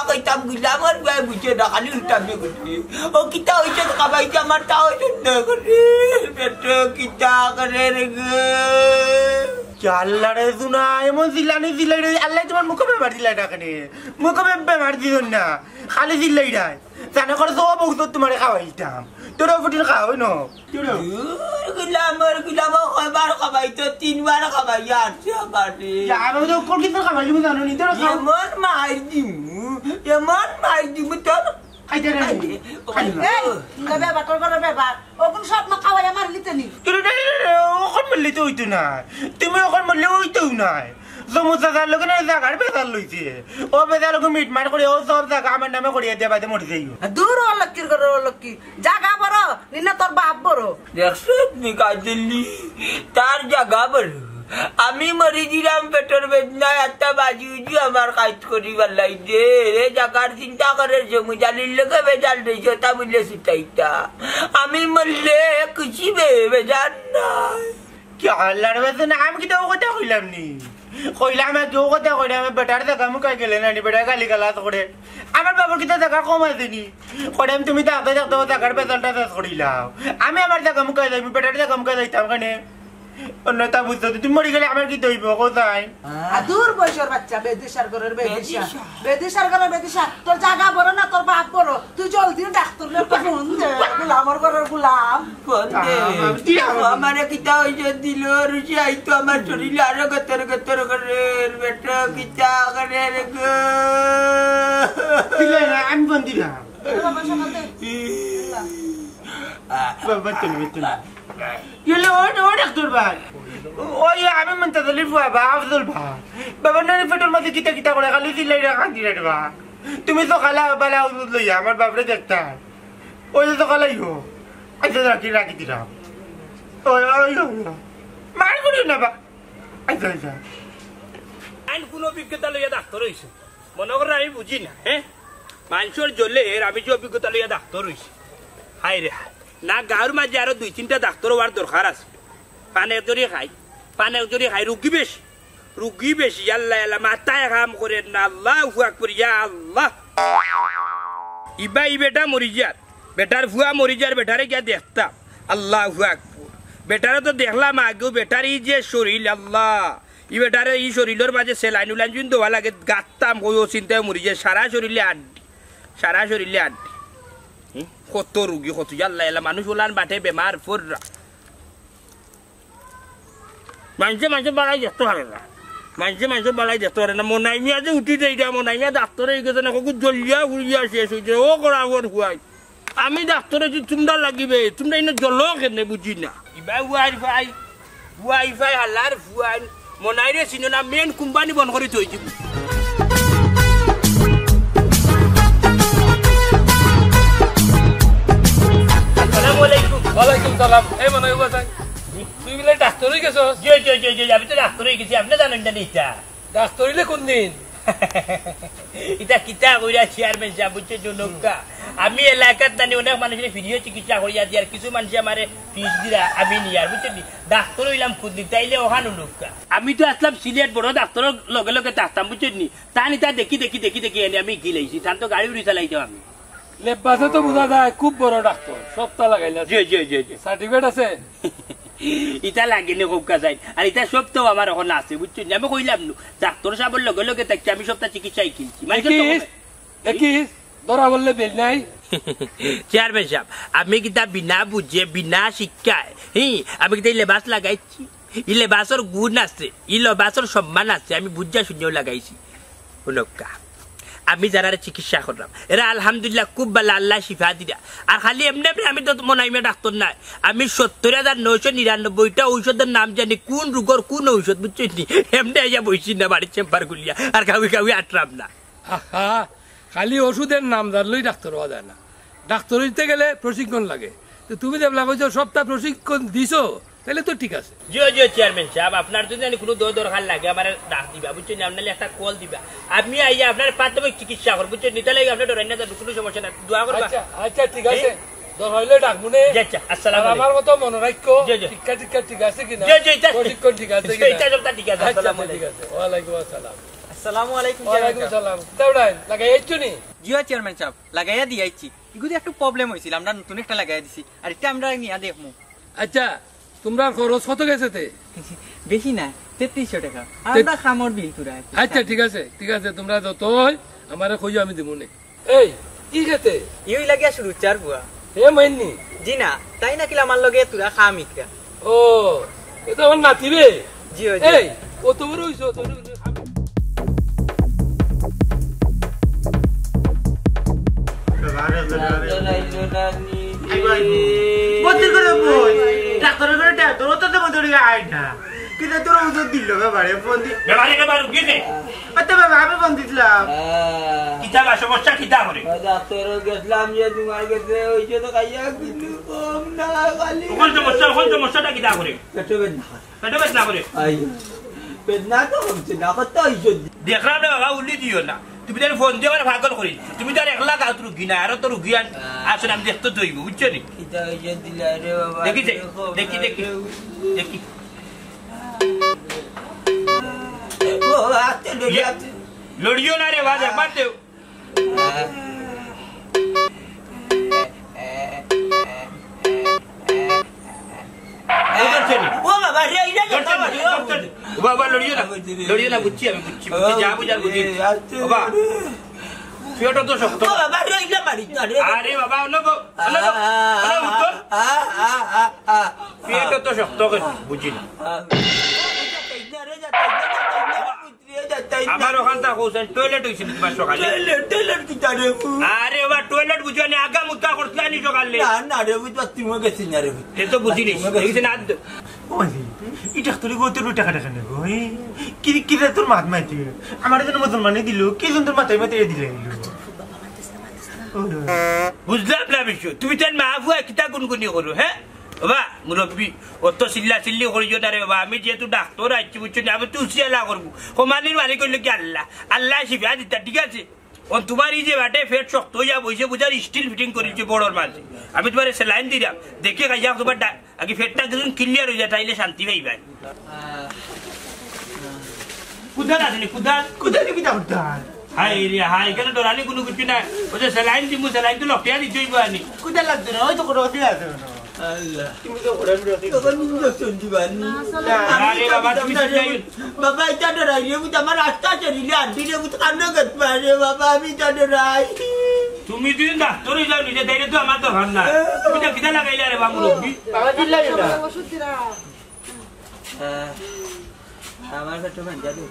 খাইতাম গুলাম আর ভাই বুঝে না খালি উল্টামে করছি ও কিতা হইছে খাবাইতে আমার তাও সুন্দর করে বেটা কিতা করে রে গো আল্লাহ রে শুনা এমন জিল্লানি জিল্লাই রে আল্লাহ তোমার মুখে বেমার দিলাই ডাকেনে মুখে বেমার দিল না খালি জিল্লাই রায় জানে করে সব ঔষধ তোমার খাওয়াইতাম তোর ফুটিল খাওয়াই ন গুলাম কয়বার খাবাইতো 3 বার খাবাইয়া আসছে আমারে আমি তো কোন কিছু খাওয়াইলি আমি জানো নি তোর এমন মার দিমু তোর খাইতে রে ওখন মরলি তো হইতো না তুমি ওখন মরলে হইতেও নাই সমুদ্র যার লোক না জাগার বেজার লইছে ও বেজার লোক মিট মার করে ও সব জায়গা আমার নামে করিয়ে দিয়ে বাদে মরে যাই দূর অলক্ষির করে অলক্ষি জাগা বড় নিনা তোর বাপ বড় দেখছো নিকা দিল্লি তার জায়গা বড় আমি মরি দিলাম পেটের বেদনায় একটা বাজি উজি আমার কাজ করি বেলাই দে রে জাগার চিন্তা করে জমি জালির লোকে বেজাল দিয়েছে তা বললে সেটাইটা আমি মরলে খুশি বেজাল নাই কি আল্লাহর বেছে না আমি কি তো কথা কইলাম নি কইলাম কেউ কথা কইলাম বেটার দেখা মুখাই গেলে না বেটা গালি গালাত করে আমার বাবার কিতা জায়গা কম আছে নি কইলাম তুমি থাকতে থাকতে জায়গার বেতনটা শেষ করিলাম আমি আমার জায়গা মুখাই যাই বেটার জায়গা মুখাই যাইতাম কেনে অন্য তা বুঝতো তুমি মরে গেলে আমার কি দইব কোথায় দূর বয়সের বাচ্চা বেদিশার ঘরের বেদিশা বেদিশার ঘরের বেদিশা তোর জায়গা বড় না তোর বাপ বড় তুই জলদি ডাক্তার ফোন দে গোলামর ঘরের গোলাম ফোন দে আমারে কিতা হইছে দিল রুচি আইতো আমার শরীরে আরো গতর গতর করে বেটা কিতা করে রে গো দিলে না আমি ফোন দিলাম বাবা সকাল দে বাবা তুমি ইলে ও ডাক্তার ভাই ওই আমি মনটা দিলি বাবা আফজল ভাই বাবা নানি পেটের মধ্যে কিতা কিতা করে খালি দিলাই রাখা দিলে বা তুমি তো খালা বালা ওষুধ লইয়া আমার বাপরে দেখতা ওই তো খালাই হো আচ্ছা রাখি দিলাম ওই মার করিও না বা আচ্ছা আচ্ছা আইন কোন অভিজ্ঞতা লইয়া ডাক্তার হইছে মনে করেন আমি বুঝি না হ্যাঁ মানুষের জ্বলে আমি যে অভিজ্ঞতা লইয়া ডাক্তার হইছি হাই রে না গাঁর মাঝে আরো 2-3টা ডাক্তার হওয়ার দরকার আছে পানের জরি খাই রুগী বেশি আল্লাহ আল্লাহ মাথায় কাম করে না আল্লাহু আকবার ইয়া আল্লাহ ই বেটা মরি যার বেটার ফুয়া মরি যার বেটারে গিয়া দেখতাম আল্লাহু আকবার বেটারে তো দেখলাম আগেও বেটার ই যে শরীর আল্লাহ ই বেটারে ই শরীরের মাঝে সেলাইন উলাইন জুন দেওয়া লাগে গাঁতাম ওই চিন্তায় মরি যায় সারা শরীরে আড্ডি কত রুগী কত আল্লাহ আল্লাহ মানুষ ওলান বাটে বেমার ফোররা মানুষে বাড়াই দেখতে পারে না মানুষে বাড়াই দেখতে পারে না মনাই মিয়া যে উঠি দেয় মনাই মিয়া ডাক্তারে গেছে না খুব জলিয়া হুড়িয়া শেষ হয়েছে ও করা হুয়াই আমি ডাক্তারে তোমরা লাগিবে তোমরা এনে জল কেনে বুঝি না ইবা ওয়াইফাই হালার ফুয়াই মনাই রে চিনো না মেন কোম্পানি বন্ধ করে থৈ দিব ওয়ালাইকুম সালাম এই মনে হয় বাতাই তুই বলে ডাক্তার হয়ে গেছস জি আমি তো ডাক্তার হয়ে গেছি আপনি জানেন না এটা ডাক্তার হইলে কোন দিন এটা কিতা কইরা চেয়ারম্যান সাহেব বুঝছে জনকা আমি এলাকার জানি অনেক মানুষের ফ্রিও চিকিৎসা করিয়া দিই আর কিছু মানুষ আমার ফিস দিরা আমি নিয়ার বুঝছেন ডাক্তার হইলাম খুদ তাইলে ওখানে লোকা আমি তো আসলাম সিলেট বড় ডাক্তারের লগে লগে থাকতাম বুঝছেন নি তা দেখি এনে আমি গিলাইছি তার তো গাড়ি উড়ি চালাইতাম আমি লেবাসে তো বোঝা যায় খুব বড় ডাক্তার সপ্তাহ লাগাইলা জি সার্টিফিকেট আছে ইটা লাগেনি খুব কাজ আর এটা সব তো আমার এখন আছে বুঝছেন আমি কইলাম ডাক্তার সাহেবের লগে লগে থাকছি আমি সপ্তাহ চিকিৎসাই কিনছি ধরা বললে বেল নাই চেয়ারম্যান সাহেব আমি কিতা বিনা বুঝে বিনা শিক্ষায় আমি কিতা লেবাস লাগাইছি ই লেবাসর গুণ আছে ই লেবাসর সম্মান আছে আমি বুঝা শুনেও লাগাইছি ওনকা আমি যারা চিকিৎসা করলাম এরা আলহামদুলিল্লাহ খুব ভালো আল্লাহ শিফা দিলা আর খালি এমনি আমি তো মনাইমে ডাক্তার নাই আমি ৭০,৯৯৯টা ঔষধের নাম জানি কোন রোগের কোন ঔষধ বুঝছেন নি এমনি আইয়া বইছি না বাড়ির চেম্বার গুলিয়া আর কাউকে আটরাম না খালি ওষুধের নাম জানলেই ডাক্তার হওয়া যায় না ডাক্তার হইতে গেলে প্রশিক্ষণ লাগে তো তুমি যেগুলা কইছো সবটা প্রশিক্ষণ দিছো তাহলে তো ঠিক আছে জি চেয়ারম্যান সাহেব আপনার যদি কোনো দরকার লাগে আমার ডাক দিবা বুঝছেন আপনার একটা কল দিবা আমি আইয়া আপনার প্রাথমিক চিকিৎসা করবো বুঝছেন নিতে লাগে আপনার ডরাই না কোনো সমস্যা না দোয়া করবা আচ্ছা ঠিক আছে হইলে ডাকবুনে আচ্ছা আসসালামু আলাইকুম আমার মতো মনে রাখো শিক্ষা ঠিক আছে কিনা প্রশিক্ষণ ঠিক আছে কিনা এটা সবটা ঠিক আছে আসসালামু ঠিক আছে ওয়ালাইকুম আসসালাম আসসালামু আলাইকুম ওয়ালাইকুম আসসালাম দাউড়াই লাগাই আইছো নি জিও চেয়ারম্যান সাহেব লাগাইয়া দিয়াইছি ইগুদি একটু প্রবলেম হইছিল আমরা নতুন একটা লাগাইয়া দিছি আর এটা আমরা নিয়া দেখমু আচ্ছা তোমরা খরচ কত গেছে তে বেশি না ৩৩০০ টাকা আমরা খামর বিল পুরা আচ্ছা ঠিক আছে তোমরা যত হয় আমারে কইও আমি দিমু নে এই কি খেতে ইউই লাগিয়া শুরু চার বুয়া হে মাইনি জি না তাই না কিলা আমার লগে তুরা খামিকরা ও এটা আমার নাতিবে জি এই কত বড় হইছো তোর ডাক্তারের করে তোর তো তেমন ধরে আয় না কিন্তু তোর ওষুধ দিল ব্যাপারে ফোন দি বাবা আমি ফোন দিছিলাম কিতাবা সমস্যা কিতা করে ডাক্তার গেছিলাম যে তোমার কাছে হইছে তো খাইয়া কিন্তু কম না খালি কোন সমস্যাটা কিতা করে পেট বেদনা করে বেদনা তো হচ্ছে না কত হইছে দেখলাম না বাবা উল্লি দিও না তুমি তার ফোন দিয়ে ভাগল করি তুমি তার একলা গাঁত রুগী না আরো তো রুগী আসলে আমি দেখতে দইব বুঝছো নি দেখি লড়িও না রে বাজ একবার দেও ও বাবা রে বাবা লড়িও না বুঝছি আমি বুঝছি যা বুঝার বুঝি বাবা পেটটা তো শক্ত বাবা রইলা মারি আরে বাবা পেটটা তো শক্ত বুঝি না আমার ওখান থেকে টয়লেট হয়েছিল তোমার সকালে আরে বাবা টয়লেট বুঝো না আগা মুদ্রা করছিল নি সকালে না রে বুঝবা তুমি গেছি না রে এ তো বুঝি নি না এটা তোর গোতের টাকা টাকা নেবো কি তোর মাত মাইতে আমার জন্য মুসলমানই দিল কি তোর মাথায় মাথায় দিলে বুঝলাম না বিষয় তুমি তার মা ফুয়া কিতা গুনগুনি করো হ্যাঁ বাবা মুরব্বী অত চিল্লা চিল্লি করিও না রে বাবা আমি যেহেতু ডাক্তার আছি বুঝছো না আমি তুলসিয়ালা করবো কোমানির মালিক করলো কি আল্লাহ শিফা দিতা ঠিক আছে তোমার এই যে বাটে ফেট শক্ত হইয়া বসে বুঝার স্টিল ফিটিং করেছে বড়োর মাঝে আমি তোমার স্যালাইন দিলাম দেখে খাইয়া তোমার আগে ফেটটা যখন ক্লিয়ার হয়ে যায় তাইলে শান্তি পাইবাই কুদার আসেনি কুদার কি দাও হাই রে হাই এখানে ডরানি কোনো কিছু না ওই যে স্যালাইন দিমু স্যালাইন তো লকিয়া দিতেই পানি কুদার লাগতো না ওই তো কোনো অসুবিধা আছে না তুমি তো ওরা আরে বাবা তুমি বাবা এটা ডরাই রে বুঝ আমার রাস্তা চলিলে আড্ডি রে বুঝ কান্না করতে পারে বাবা আমি এটা ডরাই তুমি দিন ডাক্তার হয়ে যাও নিজে তাইলে তো আমার তো ভাব না তুমি তো কিনা লাগাইলে রে বাবা মুরব্বী বাবা দিল্লা না ওষুধ দিরা আমার পেটে ভাঞ্জা দে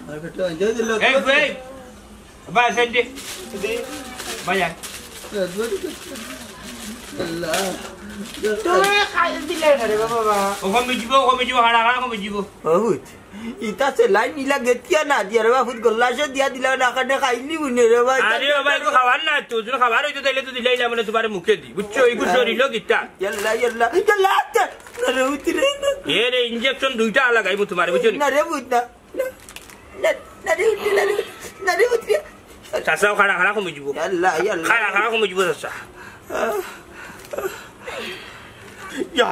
আমার পেটে ভাঞ্জা দিল এই ভাই বাবা সেন্ডে ভাইয়া আল্লাহ তুমি খাই দিলে না রে বাবা ওখানে যাব হাড়া ওখানে যাব বহুত ইতা সে লাইন নিলা গেতিয়া না দিয়া রে বাবা গল্লাশে দিয়া দিলা না কানে খাইলি বুনে রে বাবা আরে বাবা এগো খাবার না তো যদি খাবার হইতো তাইলে তো দিলাইলা মানে তোমার মুখে দি বুঝছো এগো শরীর গিতা ইয়াল্লা রে উতরে এ রে ইনজেকশন দুইটা লাগাইবো তোমার বুঝছো না রে বুঝ না রে উতরে চাচাও খাড়া কমে যাব ইয়াল্লা খাড়া কমে যাব চাচা Ya,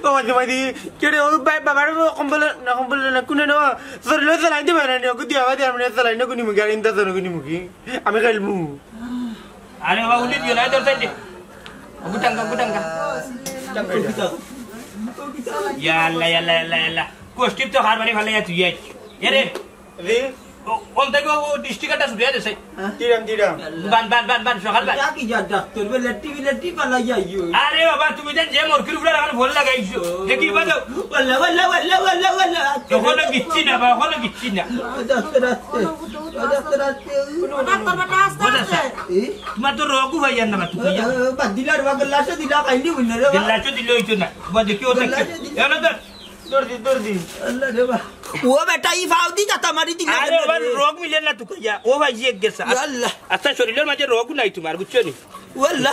bawa cuma di, jadi aku bapak kumpul na kuna no, selalu selain itu mana ni aku dia apa dia mana selain aku ni mungkin inta sana aku ni mungkin, kami kalmu. Ada apa ulit yo na terus ni, gudang. Ya Allah, kostip tu har bani bhale ya tu ye, ye re, on teko district ata sudah ada saya. Tiram. Ban sokal ban. Ya ki ja doctor belati pala ya yo. Are baba তুমি দেন যে মোর কিরু ফুলা ভল লাগাইছো দেখি বাজো ওয়াল্লা ওখানে গিচ্ছি না বা ওখানে গিচ্ছি না ডাক্তার ডাক্তার বেটা আসতে তোমার তো রোগু ভাই না মা তুমি বাদিলার বাগলাশে দিলা কাইলি বুনে রে দিল্লাচো দিল হইতো না বা দেখি ও দেখি এলো তো দর্দি. আল্লাহ রে বা ও বেটা ই ফাউদি জাতা মারি দিলা আরে বাবা রোগ মিলে না তুই ও ভাই যে গেছে আল্লাহ আচ্ছা শরীরের মাঝে রোগ নাই তোমার বুঝছো নি ওয়াল্লা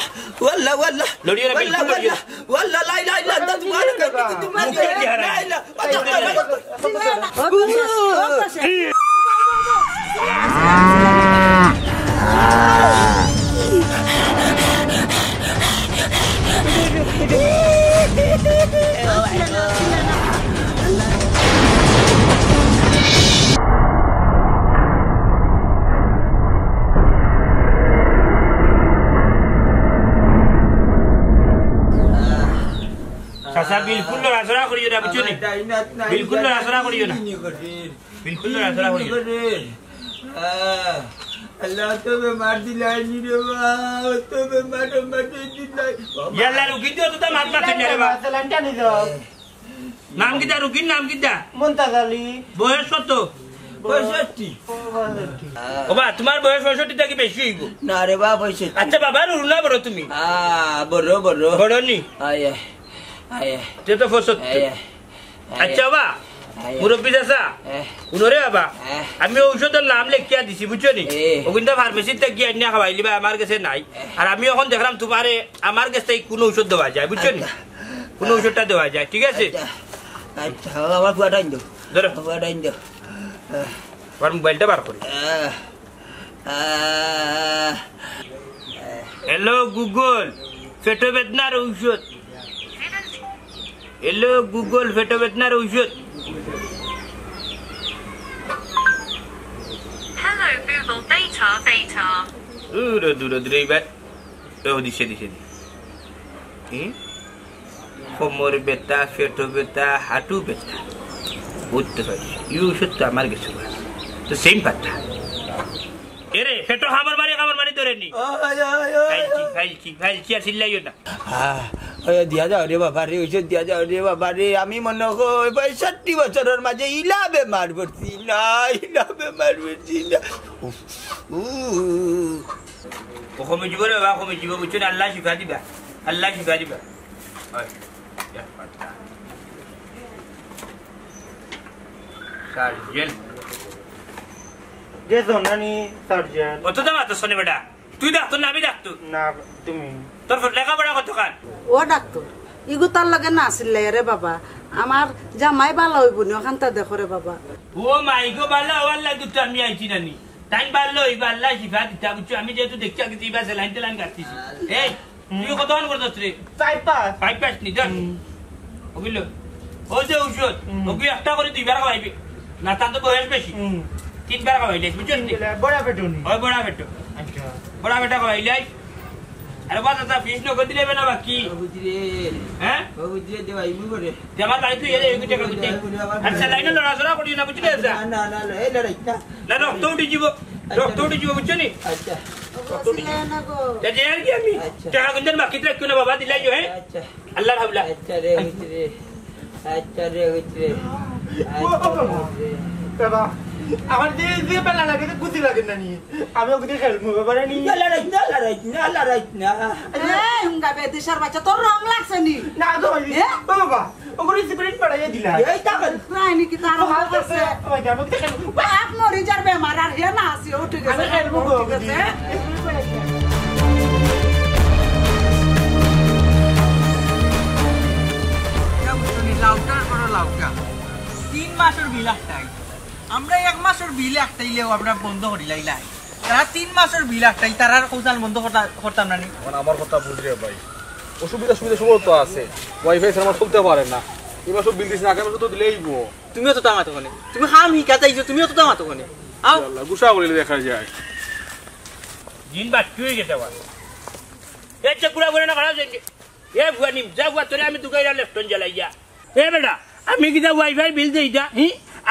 লড়িও না বিলকুল লড়িও ওয়াল্লা লা ইলাহা ইল্লাল্লাহ চাচা বিলকুল লড়াচড়া করিও না বুঝছো নি বিলকুল লড়াচড়া করিও না বিলকুল লড়াচড়া করিও আল্লাহ তো বেমার দিলাইনি রে বাবা তো বেমার দিলাই ইয়াল্লা রুগী তো তো মাত মাত নে রে বাবা Selanda ni dok. নাম কিটা রুগীর নাম কিটা Muntaz Ali. বয়স কত 65 বাবা তোমার বয়স 65 থেকে বেশি হইব না রে বাবা 65 আচ্ছা বাবা রুনা বড় তুমি বড় বড় নি আয় তে তো 65 আচ্ছা বাবা মুরব্বী চাচা উনরে বাবা আমি ঔষধের নাম লেখিয়া দিছি বুঝছো নি ওখানটা ফার্মেসিতে গিয়ে আনিয়া খাওয়াইলি বা আমার কাছে নাই আর আমি এখন দেখলাম তোমারে আমার কাছে কোনো ঔষধ দেওয়া যায় বুঝছো নি কোনো ঔষধটা দেওয়া যায় ঠিক আছে আচ্ছা আমার ফুয়াটাই দাও ধরো ফুয়াটাই দাও আমার মোবাইলটা বার করি হ্যালো গুগল পেটো বেদনার ঔষধ হ্যালো গুগল পেটো বেদনার ঔষধ Hello Google beta. দূরে এবার দিছে কোমর বেতা পেটো বেতা হাঁটু বেতা বুঝতে পারছি এই ওষুধ তো আমার কাছে তো সেম কথা এরে পেটো খাবার মারি ধরে নি ফাইলছি আর চিল্লাইও না দিয়া যাও রে বাবা রে ওষুধ দিয়া যাও রে বাবা রে আমি মনে করি 65 বছরের মাঝে ইলা বেমার পড়ছি না কমে যাব রে বাবা কমে যাব বুঝছো না আল্লাহ শিফা দিবা সার্জেন যে জনানি সার্জন অত দাম তো শোনে বেটা তুই ডাক্তার না আমি ডাক্তার না তুমি তোর লেখাপড়া কত কান ও ডাক্তার ইগু তার লাগে না আসলে রে বাবা আমার জামাই ভালো হইব নি ওখানটা দেখো রে বাবা ও মাই গো বালা ওয়াল্লা দুটো আমি আইছি নানি টাইম ভালো হইবা আল্লাহ শিফা দিতা বুঝছো আমি যেহেতু দেখছি আগে দিবা সেলাইন টেলাইন কাটতেছি এই তুই কতক্ষণ করছিস রে 5 নি দেখ ওগুলো ও যে ঔষধ ওগুলো একটা করে 2 বার খাইবি না তা তো বয়স বেশি 3 বার খাইলে বুঝছো নি বড় পেটো নি ওই বড় পেটো আচ্ছা বড় পেটা খাইলে আরে বাবা তা ফিস নগদ দিলে না বাকি বুঝরে হ্যাঁ বুঝরে দেবাইবি করে জামার বাড়ি তুই এলে এগুলো টাকা দিতে আর সেলাইন লড়াছড়া করি না বুঝলে না এই লড়াই না রক্ত উঠে যাব বুঝছো নি আচ্ছা না গো যে আর কি আমি টাকা গুঞ্জন বাকি রাখো না বাবা দিলাই হ্যাঁ আচ্ছা আল্লাহ হাওলা আচ্ছা রে বুঝরে বাবা আমার যে পেলা লাগে বুঝি লাগে না নি আমি ওকে খেলবো বাবা নি লড়াই না এই হুঙ্গা বেদেশার বাচ্চা তোর রং লাগছে নি না তো বাবা ওগুলো সিগারেট পড়াইয়া দিলা এই টাকা রাইনি কি তার হাল আছে ওই যাবো খেলবো বাপ মরি যার বেমার আর হে না আসি উঠে গেছে আমি খেলবো ঠিক আছে লাউটা 3 মাসের বিল একটাই আমরা 1 মাসের বিল একটাইলেও আমরা বন্ধ করি লাইলাই তারা 3 মাসের বিল একটাই তারা কোথাল বন্ধ করতাম না নি আমার কথা বুঝরে ভাই অসুবিধা সময় তো আছে ওয়াইফাই আমার চলতে পারে না এবার সব বিল দিস না আগামী তো দিলেইব তুমিও তো তামাতো কোনে তুমি হাম হিকা চাইছো তুমিও তো তামাতো কোনে আও আল্লাহ গুসা বলে দেখা যায় জিন বাট তুই গেছে বাবা এই চকুরা বলে না খারাপ যাচ্ছে এ ভুয়ানি যা ভুয়া তোরে আমি দুগাইরা লেফটন জ্বালাইয়া এ বেটা আমি কিটা ওয়াইফাই বিল দেই যা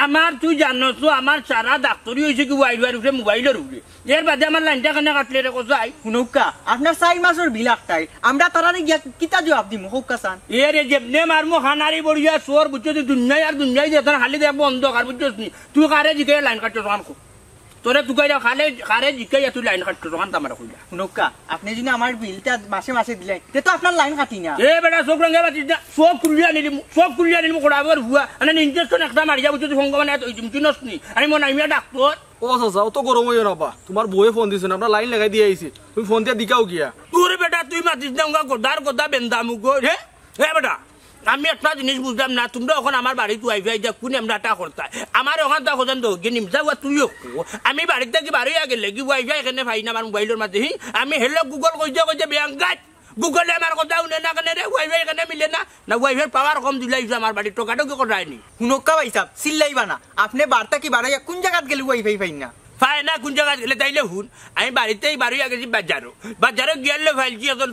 আমার তুই জানোস তো আমার সারা ডাক্তারি হয়েছে কি ওয়াইফাই উপরে মোবাইলের উপরে এর বাদে আমার লাইনটা কেন কাটলে রে কোথায় শুনুকা আপনার 4 মাসের বিল একটাই আমরা তারারে গিয়া কিতা জবাব দিমু হুক্কা সান এ রে যেমনে মারমু খানারি বড়িয়া সোর বুঝছো তুই দুনিয়ায় যেতার খালি দেব অন্ধকার বুঝছস নি তুই কারে জিকে লাইন কাটছস কানকো তোরে তুকাইরা কারে জিকাইয়া তুই লাইন কাটছস কান তামারা কইলা শুনুকা আপনি যদি আমার বিলটা মাসে দিলেন তে তো আপনার লাইন কাটি না এ বেটা সব রঙে বাতিস না সব কুলিয়া নিলিম কোড়াবার হুয়া মানে ইনজেকশন একটা মারিয়া বুঝছো তুই সঙ্গ মানে তুই নসনি আমি মনে আমি ডাক্তার ও চাচা অত গরম হইও না বা তোমার বউয়ে ফোন দিছে না আমরা লাইন লাগাই দিয়ে আইছি তুমি ফোন দিয়ে দিকাও গিয়া তোর বেটা তুই মাতিস না গোদার বেন্দা মুখ হে বেটা আমি একটা জিনিস বুঝলাম না তোমরা ওখানে আমার বাড়িতে ওয়াইফাই যা কোন আমরাটা করতে আমার ওখান তা খোঁজান তো নিমজা তুইও আমি বাড়িতে কি বাড়ি গেলে কি ওয়াইফাই এখানে পাই না আমার মোবাইলের মাঝে আমি হেলো গুগল কইছে বেঙ্গাত গুগলে আমার কথা শুনে না কেন রে ওয়াইফাই এখানে মিলে না ওয়াইফাই পাওয়ার কম দিলাইছে আমার বাড়ির টোকাটোকি করায়নি শুনুকা ভাই সাহেব চিল্লাইবা না আপনি বার্তা কি বাড়াইয়া কোন জায়গাত গেলে ওয়াইফাই পাই না পায় না কোন জায়গা গেলে তাইলে হুন আমি বাড়িতেই বাড়ি গেছি বাজারে গিয়ালে ফাইলছি এখন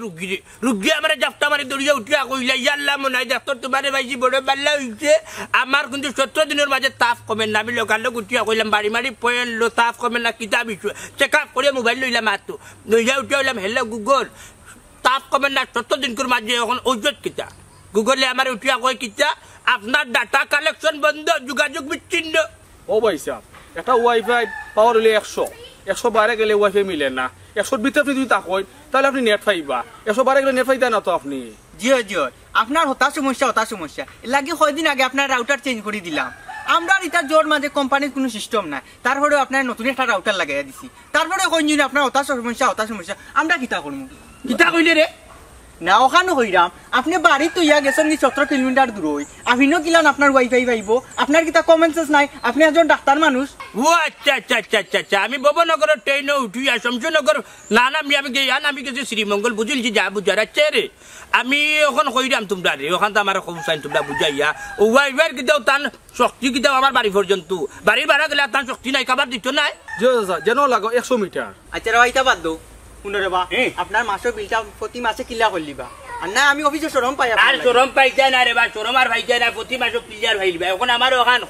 রুগী আমার জাপটা মারি দৌড়িয়া উঠিয়া কইলা ইয়াল্লা মনে হয় ডাক্তার তোমার ভাইছি বড় পাল্লা হইছে আমার কিন্তু 17 দিনের মাঝে তাপ কমে না আমি লোকাল উঠিয়া কইলাম বাড়ি মারি পয়েন্ট তাপ কমে না কিতাব চেক আপ করে মোবাইল লইলাম মাত্র লইয়া উঠিয়া হইলাম হেলো গুগল তাপ কমে না 17 দিনকের মাঝে এখন ঔষধ কিতা গুগলে আমার উঠিয়া কই কিতা আপনার ডাটা কালেকশন বন্ধ যোগাযোগ বিচ্ছিন্ন ও ভাই সাহেব একটা ওয়াইফাই পাওয়ার হলে 100 বাইরে গেলে ওয়াইফাই মিলে না 100 ভিতরে আপনি যদি তাকই তাহলে আপনি নেট পাইবা 100 বাইরে গেলে নেট পাইতা না তো আপনি জিও আপনার হতা সমস্যা লাগি কয়দিন আগে আপনার রাউটার চেঞ্জ করে দিলাম আমরা এটা জোর মাঝে কোম্পানির কোনো সিস্টেম নাই তারপরে আপনার নতুন একটা রাউটার লাগাইয়া দিছি তারপরে কইনি আপনার হতা সমস্যা আমরা কিতা করবো কিতা কইলে রে না ওখানে হইরাম আপনি বাড়ি তো ইয়া গেছেন কি 17 কিলোমিটার দূর হই আমিনো কিলান আপনার ওয়াইফাই পাইবো আপনার কিতা কমন সেন্স নাই আপনি একজন ডাক্তার মানুষ ও আচ্ছা আমি ভবনগর ট্রেনে উঠি শমশনগর না আমি গিয়ে আমি গেছি শ্রীমঙ্গল বুঝিলছি যা বুঝার আছে রে আমি ওখান কইরাম তোমরা রে ওখান তো আমার কমসাইন তোমরা বুঝাইয়া ও ওয়াইফাই কিতাও তান শক্তি কিতাও আমার বাড়ি পর্যন্ত বাড়ি ভাড়া গেলে তান শক্তি নাই খাবার দিত নাই যেন লাগো 100 মিটার আচ্ছা রাইতা বাদ দাও শুনরে বা আপনার মাসের বিলটা প্রতি মাসে কিলা করলিবা আর না আমি অফিসে শরম পাই আর শরম পাইতে না রে বা শরম আর ভাইতে না প্রতি মাসে ক্লিয়ার ভাইলবা এখন আমার ওখান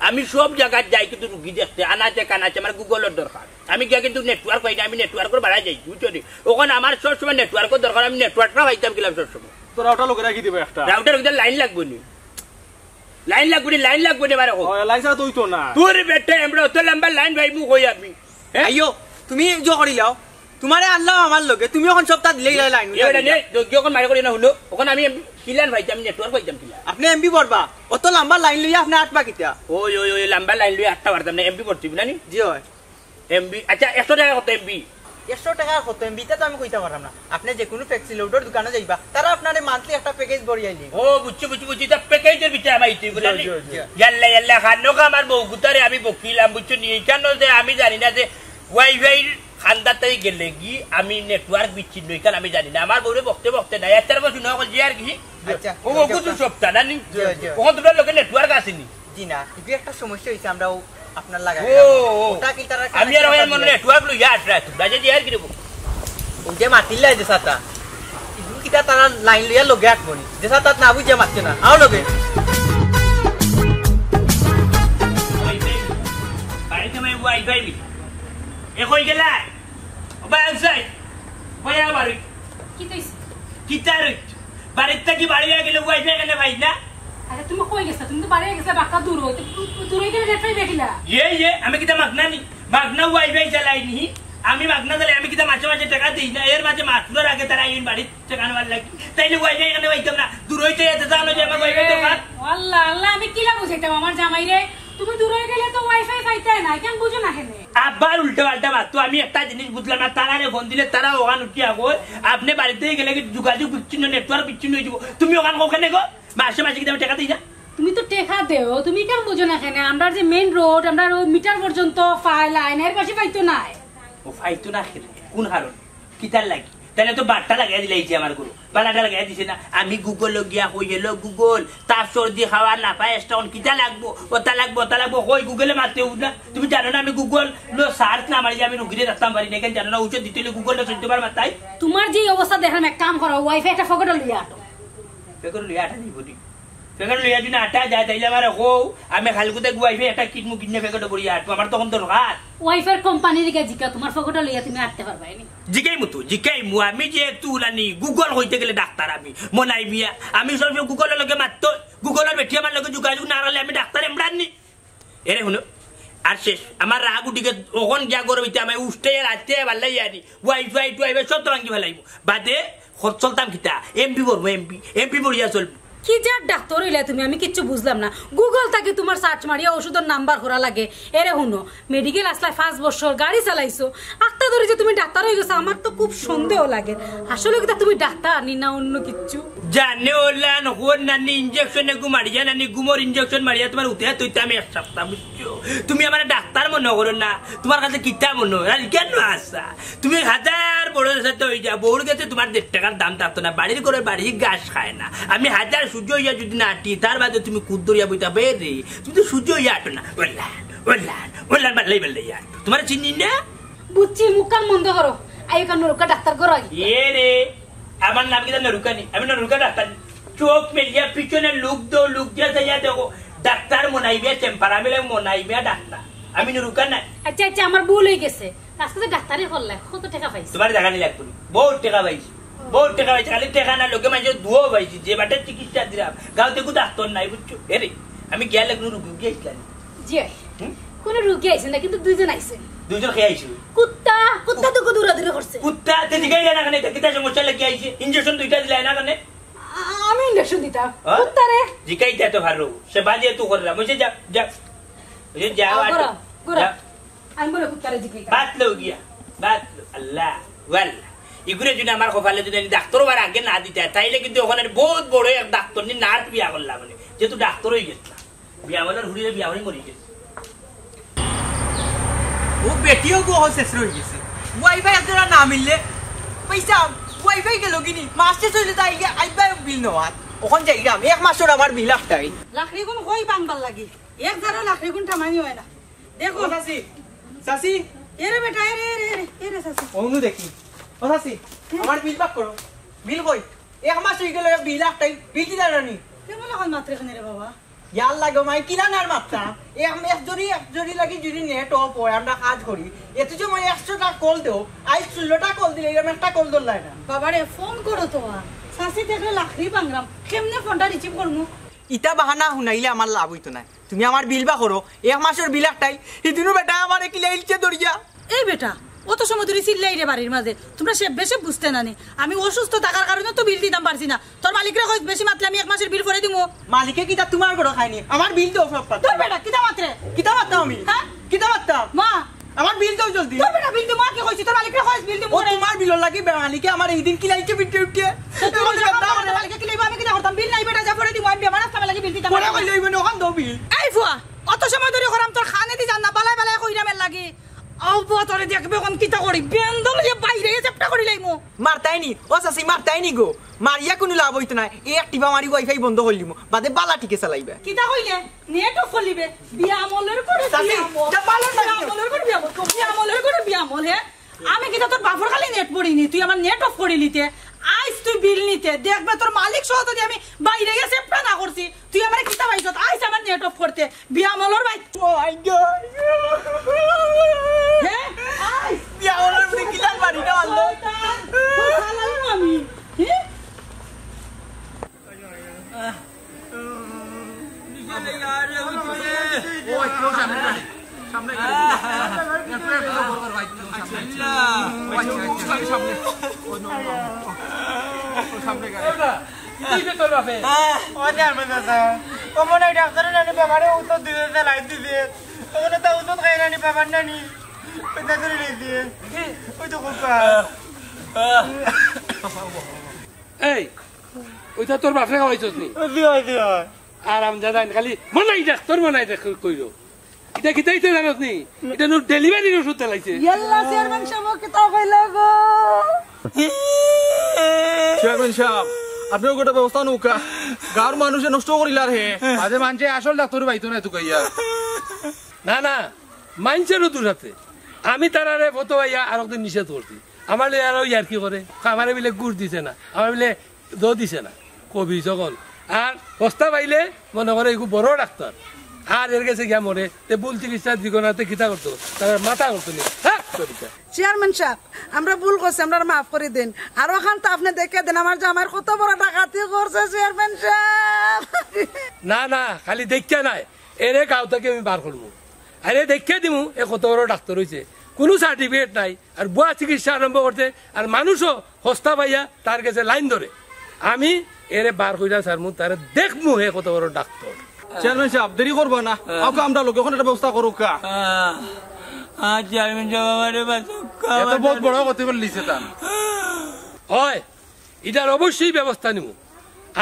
আমি সব জায়গায় যাই কিন্তু রুগী দেখতে আনাচে কানাচে আমার গুগলের দরকার আমি গিয়া কিন্তু নেটওয়ার্ক পাই না আমি নেটওয়ার্কের বাড়াই যাই বুঝছো ওখানে আমার সবসময় নেটওয়ার্কের দরকার আমি নেটওয়ার্কটা পাইতাম গেলাম সবসময় তো রাউটার লোকে রাখি দিবে একটা রাউটার লাইন লাগবে নি লাইন লাগবে নি বারে লাইন ছাড়া তুই তো না তোর বেটা আমরা অত লম্বা লাইন ভাই মু কই আমি আইও তুমি জো করিলাও তোমারে আনলাম আমার লগে তুমি এখন সপ্তাহ দিলেই লাইন এটা নে যখন মারি করি না হলো ওখানে আমি কিলান ভাইতাম আমি নেটওয়ার্ক পাইতাম কিলা আপনি এমবি পড়বা অত লম্বা লাইন লইয়া আপনি আটবা কিতা ওই লম্বা লাইন লইয়া আটটা পারতাম না এমবি পড়তিবি না নি জি হয় এমবি আচ্ছা 100 টাকা কত এমবি 100 টাকা কত এমবিটা তো আমি কইতে পারলাম না আপনি যে কোনো ফ্যাক্সি লোডের দোকানে যাইবা তারা আপনারে মান্থলি একটা প্যাকেজ বড়িয়ে আইলি ও বুঝছি তা প্যাকেজের ভিতরে আমি আইতি বলে ইয়াল্লা খানো আমার বউ গুতারে আমি বকিলাম বুঝছো নি কেন যে আমি জানি না যে ওয়াইফাই খান্দাতে গেলে কি আমি নেটওয়ার্ক বিচ্ছিন্ন হইকাল আমি জানি না আমার বউরে বকতে নাই একটা বছর না যে আর কি আচ্ছা ও কিছু সপ্তাহ না নি ওখান তোমার লোকে নেটওয়ার্ক আসেনি জি না কি একটা সমস্যা হইছে আমরাও আপনার লাগা ওটা কি তারা আমি আর ওই মনে নেটওয়ার্ক লইয়া আসরা তোমরা যে আর কি দেব ওই যে মাতিলা যে সাতা ইদু কিটা তারা লাইন লইয়া লগে আটবনি যে সাতা না বুঝে মারছে না আও লগে বাড়িতে আমি ওয়াইফাই এ কই গেলা বাসাই কই আমার কি কইছ কি তার বাড়িতে কি বাড়ি গেলে ওয়াইফাই কেন ভাই না আরে তুমি কই গেছ তুমি তো বাড়ি গেছ বাক্কা দূর হইতে দূর হইতে নেটওয়ার্ক দেখিলা ये আমি কিটা মাগনা ওয়াইফাই চালাইনি আমি মাগনা চালাই আমি কিটা মাঝে টাকা দেই না এর মাঝে মাসুর আগে তারা আইন বাড়ি টাকানওয়ালা লাগি তাইলে ওয়াইফাই কেন হইতাম না দূর হইতে যেতে জানো যে আমার ওয়াইফাই দরকার আল্লাহ আল্লাহ আমি কিলা বুঝাইতাম আমার জামাই রে তুমি দূর হয়ে গেলে তো ওয়াইফাই পাইতে না কেন বুঝো না কেন আবার উল্টা পাল্টা বাত তো আমি একটা জিনিস বুঝলাম না তারারে ফোন দিলে তারা ওখান উঠিয়া গো আপনি বাড়িতে গেলে যোগাযোগ বিচ্ছিন্ন নেটওয়ার্ক বিচ্ছিন্ন হয়ে যাব তুমি ওখান ওখানে গো মাসে কি টাকা দিই না তুমি তো টেকা দেও তুমি কেন বুঝো না কেন আমরা যে মেইন রোড আমরা মিটার পর্যন্ত লাইনের পাশে পাইতো না ও ফাইতো না কোন কারণ কিতার লাগি তাহলে তো বাট্টা লাগাই দিলাইছে আমার গুরু বালাটা লাগাই দিছে না আমি গুগল গিয়া কই হেলো গুগল তার সর্দি খাওয়া না পায় স্টাউন কিতা লাগবো ওটা লাগবো কই গুগলে মারতে না তুমি জানো না আমি গুগল লো সার্চ না মারি আমি রুগীরে রাখতাম পারি না কেন জানো না উচিত দিতে গুগল না সত্যি বার মাতাই তোমার যে অবস্থা দেখাম এক কাম করো ওয়াইফাই একটা ফকেট লইয়া আটো ফকেট লইয়া আটা দিব দি ফেকেট লইয়া যদি আটা যায় তাইলে আমার হো আমি খালকুতে ওয়াইফাই একটা কিটমু কিনে ফেকেট করিয়া আটো আমার তখন দরকার ওয়াইফাই কোম্পানি দিকে জিকা তোমার ফকেট লইয়া তুমি আটতে পারবা নি জিকাই মু আমি যে তুলানি গুগল হইতে গেলে ডাক্তার আমি মনাই বিয়া আমি সব গুগলের লগে মারতো গুগলের বেটি আমার লগে যোগাযোগ না রাখলে আমি ডাক্তার এমরাননি এরে শুনো আর শেষ আমার রাগ উঠিকে ওখান গিয়া গরবিতে আমি উঠতে রাখতে ভাল্লাই আনি ওয়াইফাই সব তো ভাঙ্গি ভালাইব বাদে চলতাম কিতা এমপি বলবো এমপি বলিয়া চলবো কি যা ডাক্তার হইলে তুমি আমি কিচ্ছু বুঝলাম না গুগল থেকে তোমার সার্চ মারিয়া ওষুধের নাম্বার করা লাগে এরে শুনো মেডিকেল আসলে 5 বছর গাড়ি চালাইছো আত্মা ধরে যে তুমি ডাক্তার হয়ে গেছো আমার তো খুব সন্দেহ লাগে আসলে কি তুমি ডাক্তার নি না অন্য কিছু জানে ওলা নহন নানি ইনজেকশনে গু মারিয়া নানি গুমর ইনজেকশন মারিয়া তোমার উঠে তুইতে আমি এক সপ্তাহ বুঝছো তুমি আমার ডাক্তার মনে করো না তোমার কাছে কিতা মনে হয় কেন আসা তুমি 1000 বড় সাথে হয়ে যা বউর কাছে তোমার 1.5 টাকার দাম থাকতো না বাড়ির করে বাড়ি গাছ খায় না আমি 1000 সূর্য হইয়া যদি না আটি তার বাদে তুমি কুদ্দরিয়া বইতা বেরে তুমি তো সূর্য হইয়া আটো না ওল্লান বাল্লাই আটো তোমার চিনি না বুঝছি মুখান বন্ধ করো আইকা নরুকা ডাক্তার করো এ রে আমার নাম কি নরুকানি আমি নরুকা ডাক্তার চোখ মেলিয়া পিছনে লুক দিয়া যাইয়া দেখো ডাক্তার মনাইবিয়া টেম্পারামেলে মনাইবিয়া ডাক্তার আমি নরুকা না আচ্ছা আমার ভুল হয়ে গেছে আজকে ডাক্তারই করলে কত টাকা পাইছি তোমার জায়গা নি লাগবে বহুত টাকা পাইছি খালি টাকা না লোকে মাঝে দুও পাইছি যে বাটে চিকিৎসা দিলাম গাঁওতে কোনো ডাক্তার নাই বুঝছো এরে আমি গিয়ালে কোনো রুগী গিয়েছিলাম জি কোনো রুগী আইছে না কিন্তু দুইজন আইছে দুইজন খেয়ে আইছে কুত্তা তো দূরে করছে কুত্তা তে জিগাই না কেন কিতা সমস্যা লাগি আইছে ইনজেকশন দুইটা দিলাই না কেন আমি ইনজেকশন দিতাম কুত্তারে জিগাই দে তো ভালো সে বাজে তুই করলা মুঝে যা মুঝে যা গোরা আমি বলে কুত্তারে জিগাই বাত লো গিয়া বাত আল্লাহ ওয়াল্লাহ ইগুরে যদি আমার কপালে যদি ডাক্তার বার আগে না দিতে তাইলে কিন্তু ওখানে বহুত বড় এক ডাক্তার নি নার্স বিয়া করলাম মানে যেহেতু ডাক্তার হয়ে গেছিলাম বিয়া বলার হুড়িয়ে বিয়া হয়ে মরে গেছে ও বেটিও গো শেষ হয়ে গেছে ওয়াইফাই আপনারা না মিললে পয়সা ওয়াইফাই গেল কিনি মাসে চলে তাই আইবা বিল নেওয়া ওখান যাইলাম 1 মাসের আমার 2 লাখ টাকা লাখড়ি কোন কই বাংবার লাগি 1000 লাখড়ি কোন টামানি হয় না দেখো সাসি এরে বেটা এরে সাসি ওনু দেখি ও সাসি আমার বিল বাক করো বিল কই 1 মাস হই গেল 2 লাখ টাকা বিল দিলা রানি কেমন হয় মাত্র এখানে রে বাবা ইয়ার লাগে মাই কিনা নার মাত্রা এক জরি লাগি যদি নেট অফ হয় আমরা কাজ করি এত সময় 100 টাকা কল দেও আই 16 টাকা কল দিলে এরকম একটা কল ধরলাই না বাবারে ফোন করো তোমার শাসি দেখলে লাখরি বাংরাম কেমনে ফোনটা রিসিভ করমু ইটা বাহানা শুনাইলে আমার লাভ হইতো না তুমি আমার বিল বা করো 1 মাসের বিল একটাই ইদিনও বেটা আমারে কি লাইলছে দরিয়া এই বেটা অত সময় ধরে চিল্লাই রে বাড়ির মাঝে তোমরা সে বেশি বুঝতে না নি আমি অসুস্থ থাকার কারণে তো বিল দিতাম পারছি না তোর মালিকরে কই বেশি মাত্রা আমি 1 মাসের বিল করে দিমু মালিকে কিটা তোমার বড় খাইনি আমার বিল দাও সব পাতা তোর বেটা কিটা মাত্রে কিটা মাত্রা আমি হ্যাঁ কিটা মাত্রা মা আমার বিল দাও জলদি তোর বেটা বিল দিমু আর কি কইছি তোর মালিকরে কই বিল দিমু ও তোমার বিল লাগি মালিকে আমার এই দিন কি লাইছে বিটে উঠে তোর মালিককে কি লাইবা আমি কিটা করতাম বিল নাই বেটা যা করে দিমু আমি বেমার আসতে লাগি বিল দিতাম পরে কই লইবে না ওখান দাও বিল এই ফুয়া অত সময় ধরে করাম তোর খানে দি জান না বালাই বালাই কইরামের লাগি আউবা তোরে দেখবে কোন কিটা করি বেন্দল যে বাইরে চেপটা করি লাইমু মারতাইনি ও সাসি মারতাইনি গো মারিয়া কোনো লাভ হইতো না এই একটিবা মারি ওয়াইফাই বন্ধ করলিমু বাদে বালা টিকে চালাইবে কিটা কইলে নেট অফ করিবে বিয়ামলের করে বিয়ামলের করে বিয়ামলের করে বিয়ামল হে আমি কিটা তোর বাফর খালি নেট পড়িনি তুই আমার নেট অফ করে নিতে আইস তুই বিল নিতে দেখবে তোর মালিক সহ যদি আমি বাইরে গিয়ে চেপটা না করছি তুই আমার কিটা পাইছ আইস আমার নেট অফ করতে বিয়ামলের ভাই ও আই গড হে আইস বিয়ামলের বড় কিলার বাড়ি না আল্লাহ আমি হে এই ওইটা তোর বাপরে খাওয়াইছস নি আরাম দাদা খালি মনাই দেখ তোর মনাই দেখ কইরো এটা কিতাইতে জানোস নি এটা নো ডেলিভারি ওষুধ চালাইছে ইয়াল্লা চেয়ারম্যান সাহেব কিতা কইলা গো চেয়ারম্যান সাহেব আপনি গোটা ব্যবস্থা নৌকা গাঁর মানুষে নষ্ট করিলার হে আজে মানছে আসল ডাক্তার পাইতো না তো কইয়া না না মাইনছেরও দূরাতে আমি তারারে ফটো আইয়া আর একদিন নিষেধ করছি আমার আরো ইয়ার কি করে আমারে বিলে গুড় দিছে না আমার বিলে দো দিছে না কবি সকল আর সস্তা পাইলে মনে করে এগুলো বড় ডাক্তার আর এর কাছে গিয়া মরে তে ভুল চিকিৎসা দিগনাতে খিতা করতো তার মাথা করতো নি চেয়ারম্যান সাহেব আমরা ভুল করছি আমরা মাফ করে দেন আর ওখান তো আপনি দেখে দেন আমার জামাইয়ের কত বড় ডাকাতি করছে চেয়ারম্যান সাহেব না না খালি দেখা নাই এরে গাঁও থেকে আমি বার করবো আরে দেখিয়ে দিমু এ কত বড় ডাক্তার হয়েছে কোনো সার্টিফিকেট নাই আর বুয়া চিকিৎসা আরম্ভ করতে আর মানুষও সস্তা পাইয়া তার কাছে লাইন ধরে আমি এরে বার কইরা সারমু তারে দেখমু হে কত বড় ডাক্তার চেয়ারম্যান সাহেব দেরি করবো না আমাকে আমরা লোক এখন একটা ব্যবস্থা করুক চেয়ারম্যান সাহেব আমারে এত বহুত বড় কথা বললিছে তা হয় এটার অবশ্যই ব্যবস্থা নিব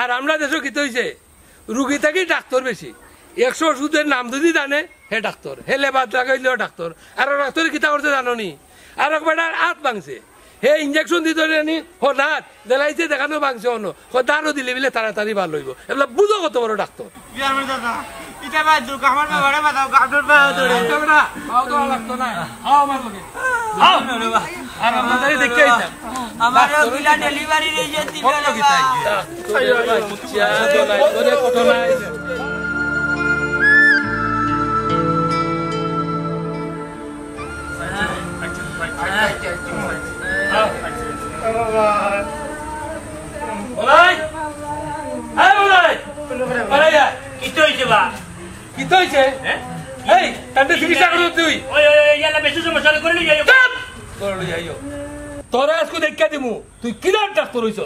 আর আমরা দেশে কি হয়েছে রুগী থেকে ডাক্তার বেশি 100 ওষুধের নাম যদি জানে হে ডাক্তার হে লেবার লাগাইলেও ডাক্তার আর ডাক্তার কিতা করছে জানো নি আর একবার হাত ভাঙছে হে ইঞ্জেকশন দিতে নি হো নাত দেলাইছে দেখানো ভাঙছে অন্য দাঁড়ো দিলে বিলে তাড়াতাড়ি ভালো হইব এগুলা বুঝো কত বড় ডাক্তার তোরা আজকে দেখা দিমু তুই কিলার ডাক্তার হইছ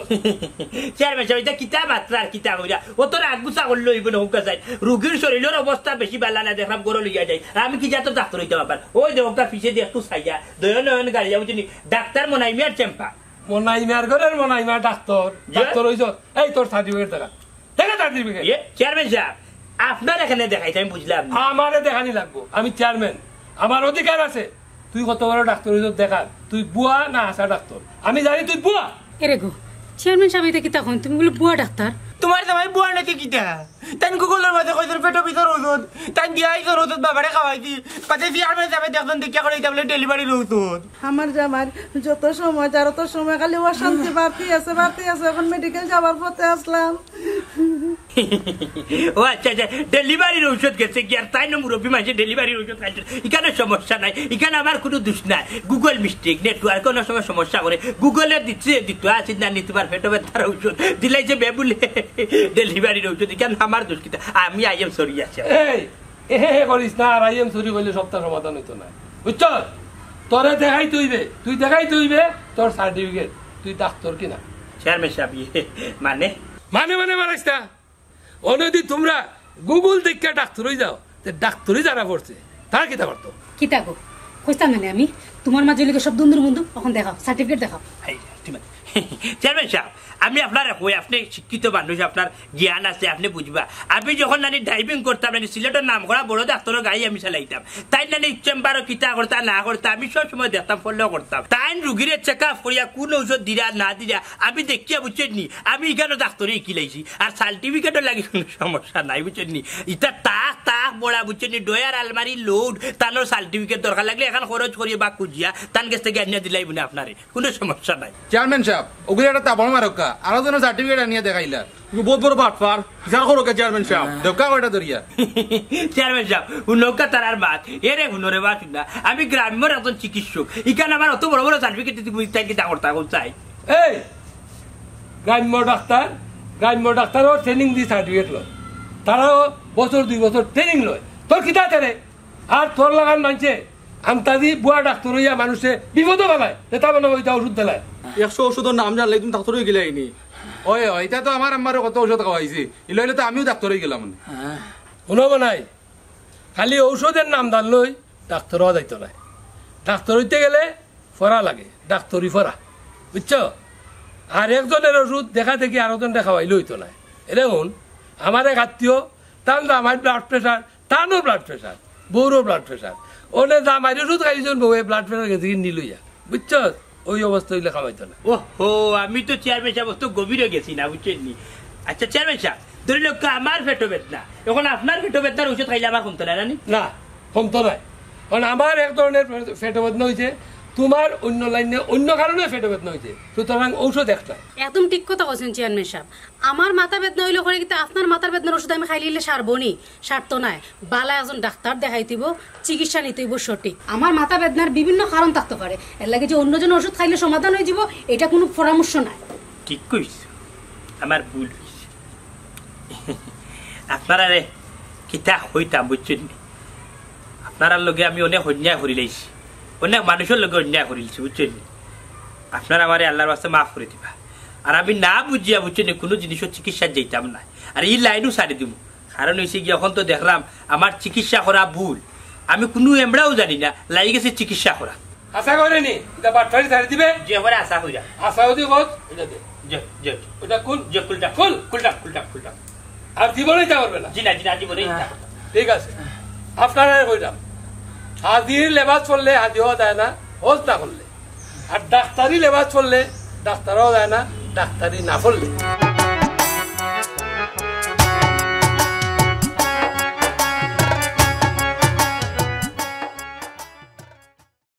চেয়ারম্যান সাহেব এটা কিতা মাত্রা আর কিতা কইরা ও তোর আগুসা করল হইব না হুকা যায় রোগীর শরীরের অবস্থা বেশি ভালো না দেখলাম গরো লইয়া যায় আমি কি যাতো ডাক্তার হইতে পারবার ওই দেহটা পিছে দিয়ে একটু সাইয়া দয়ন গাড়ি যাবো চিনি ডাক্তার মনাই মিয়ার চেম্পা মনাই মিয়ার ঘরের মনাই মিয়ার ডাক্তার ডাক্তার হইছ এই তোর সার্টিফিকেট দেখা দেখা সার্টিফিকেট চেয়ারম্যান সাহেব আপনার এখানে দেখাইছে আমি বুঝলাম আমারে দেখানি লাগবো আমি চেয়ারম্যান আমার অধিকার আছে তুই কত বড় ডাক্তার হইছ দেখা তুই বুয়া না আসা ডাক্তার আমি জানি তুই বুয়া এরে গো চেয়ারম্যান সাহেব এটা কিতা কইন তুমি বলে বুয়া ডাক্তার তোমার জামাই বুয়া নাকি কিতা তাই গুগলের মধ্যে কই তোর পেটো ভিতর ওষুধ তাই দিয়াই তোর ওষুধ বাবারে খাওয়াইছি পাতে চেয়ারম্যান সাহেব দেখুন দেখা করে এটা বলে ডেলিভারির ওষুধ আমার জামার যত সময় যার তত সময় খালি অশান্তি বাড়তি আছে এখন মেডিকেল যাবার পথে আসলাম ও আচ্ছা আচ্ছা ডেলিভারির ঔষধ গেছে কি আর তাই না মুরব্বী মানুষের ডেলিভারির ঔষধ খাইছে এখানে সমস্যা নাই এখানে আমার কোনো দোষ নাই গুগল মিস্টেক নেটওয়ার্ক কোনো সময় সমস্যা করে গুগলে দিচ্ছে দিত আছে না নি তোমার পেটো ব্যথার ঔষধ দিলাই যে বেবুলে ডেলিভারির ঔষধ এখানে আমার দোষ কিতা আমি আই এম সরি আছে এই করিস না আর আই এম সরি বললে সপ্তাহ সমাধান হইতো না বুঝছ তোরে দেখাই তুইবে তুই দেখাই তুইবে তোর সার্টিফিকেট তুই ডাক্তার কিনা চেয়ারম্যান সাহেব মানে মানে মানে মারাইস না অনদি তোমরা গুগল দেখে ডাক্তার হয়ে যাও ডাক্তারই জানা পড়ছে তার কিতা করতো কিতা গো কইতাম না আমি তোমার মাঝে লিখে সব দুন্দুর মুন্দু এখন দেখাও সার্টিফিকেট দেখাও চেয়ারম্যান সাহেব আমি আপনার কই আপনি শিক্ষিত মানুষ আপনার জ্ঞান আছে আপনি বুঝবা আমি যখন নানি ড্রাইভিং করতাম নানি সিলেটের নাম করা বড় ডাক্তারের গাড়ি আমি চালাইতাম তাই নানি চেম্বারও কিতা করতা না করতা আমি সব সময় দেখতাম ফলো করতাম তাই রুগীরে চেক আপ করিয়া কোন ঔষধ দিরা না দিরা আমি দেখিয়া বুঝছেন নি আমি এখানে ডাক্তারে কিলাইছি আর সার্টিফিকেটও লাগে কোনো সমস্যা নাই বুঝছেন নি ইটা তাক তাক বড়া বুঝছেন নি ডয়ার আলমারি লোড তানোর সার্টিফিকেট দরকার লাগলে এখন খরচ করিয়ে বা খুঁজিয়া তান কাছ থেকে আনিয়া দিলাই বলে আপনারে কোনো সমস্যা নাই চেয়ারম্যান সাহেব ওগুলো একটা তাবড় মারকা আরো জন সার্টিফিকেট আনিয়ে দেখাইলা বহুত বড় বাটপার যার করো চেয়ারম্যান সাহেব দোকা কয়টা ধরিয়া চেয়ারম্যান সাহেব উনকা তারার মাত এরে হুনরে বাস না আমি গ্রামের একজন চিকিৎসক এখানে আমার অত বড় বড় সার্টিফিকেট কি করতে চাই এই গ্রাম্য ডাক্তারও ট্রেনিং দিয়ে সার্টিফিকেট লয় তারাও বছর 2 বছর ট্রেনিং লয় তোর কিতা তেরে আর তোর লাগান মানছে আমতাদি বুয়া ডাক্তার হইয়া মানুষে বিপদ পালায় নেতা মানে ওইটা ওষুধ দিলায় 100 ওষুধের নাম জানলে তুমি ডাক্তার হয়ে গেলে আইনি ওই এটা তো আমার আম্মারও কত ঔষধ খাওয়াইছি ইলইলে তো আমিও ডাক্তার হয়ে গেলাম শুনব নাই খালি ঔষধের নাম জানলই ডাক্তার হওয়া যাইতো নাই ডাক্তার হইতে গেলে ফরা লাগে ডাক্তারি ফরা বুঝছ আর একজনের ওষুধ দেখা দেখি আরেকজন খাওয়াইলে হইতো নাই এরকম আমার এক আত্মীয় তার আমার ব্লাড প্রেশার তারও ব্লাড প্রেশার বউরও ব্লাড প্রেশার ওনে আমার ওষুধ খাইছেন বউ ব্লাড প্রেশার গেছে নিলইয়া বুঝছ ওই অবস্থা হইলে খাওয়াইতো না ও আমি তো চেয়ারম্যান সাহেব তো গভীরে গেছি না বুঝছেন নি আচ্ছা চেয়ারম্যান সাহেব ধরে লোক আমার পেটো বেদনা এখন আপনার পেটো বেদনার ওষুধ খাইলে আমার কমতো না জানি না কমতো নাই কারণ আমার এক ধরনের পেটো বেদনা হয়েছে তোমার অন্য লাইনে অন্য কারণে পেটো বেদনা হয়েছে সুতরাং ঔষধ একটা একদম ঠিক কথা বলছেন চেয়ারম্যান সাহেব আমার মাথা বেদনা হইলে করে কিন্তু আপনার মাথার বেদনার ওষুধ আমি খাইলে সারবো নি সারতো নাই বালা একজন ডাক্তার দেখাইতিব চিকিৎসা নিতেইব সঠিক আমার মাথা বেদনার বিভিন্ন কারণ থাকতে পারে এর লাগে যে অন্যজন ওষুধ খাইলে সমাধান হয়ে যাব এটা কোনো পরামর্শ নাই ঠিক কইছ আমার ভুল হইছে আপনারা রে কিতা হইতাম বুঝছেন আপনার লগে আমি অনেক অন্যায় করি লাইছি অনেক মানুষের লগে অন্যায় করিলছি বুঝছেন আপনারা আমারে আল্লাহর রাস্তায় মাফ করে দিবা আর আমি না বুঝিয়া বুঝছেন কোনো জিনিসের চিকিৎসা যেতাম না আর এই লাইনও সারি দিব কারণ হয়েছে কি এখন তো দেখলাম আমার চিকিৎসা করা ভুল আমি কোনো এমরাও জানি না লাগি গেছে চিকিৎসা করা আশা করেনি এটা বাটফারি ছাড়ি দিবে যে করে আশা কইরা আশা হতে বল এটা দে যে ওটা কুল যে কুলটা কুলটা আর জীবনে যা করবে না জি না জীবনে ঠিক আছে আপনারা কইলাম হাজির লেবাস করলে হাজি হওয়া যায় না হোস না করলে আর ডাক্তারি লেবাস করলে ডাক্তার হওয়া যায় না ডাক্তারি না করলে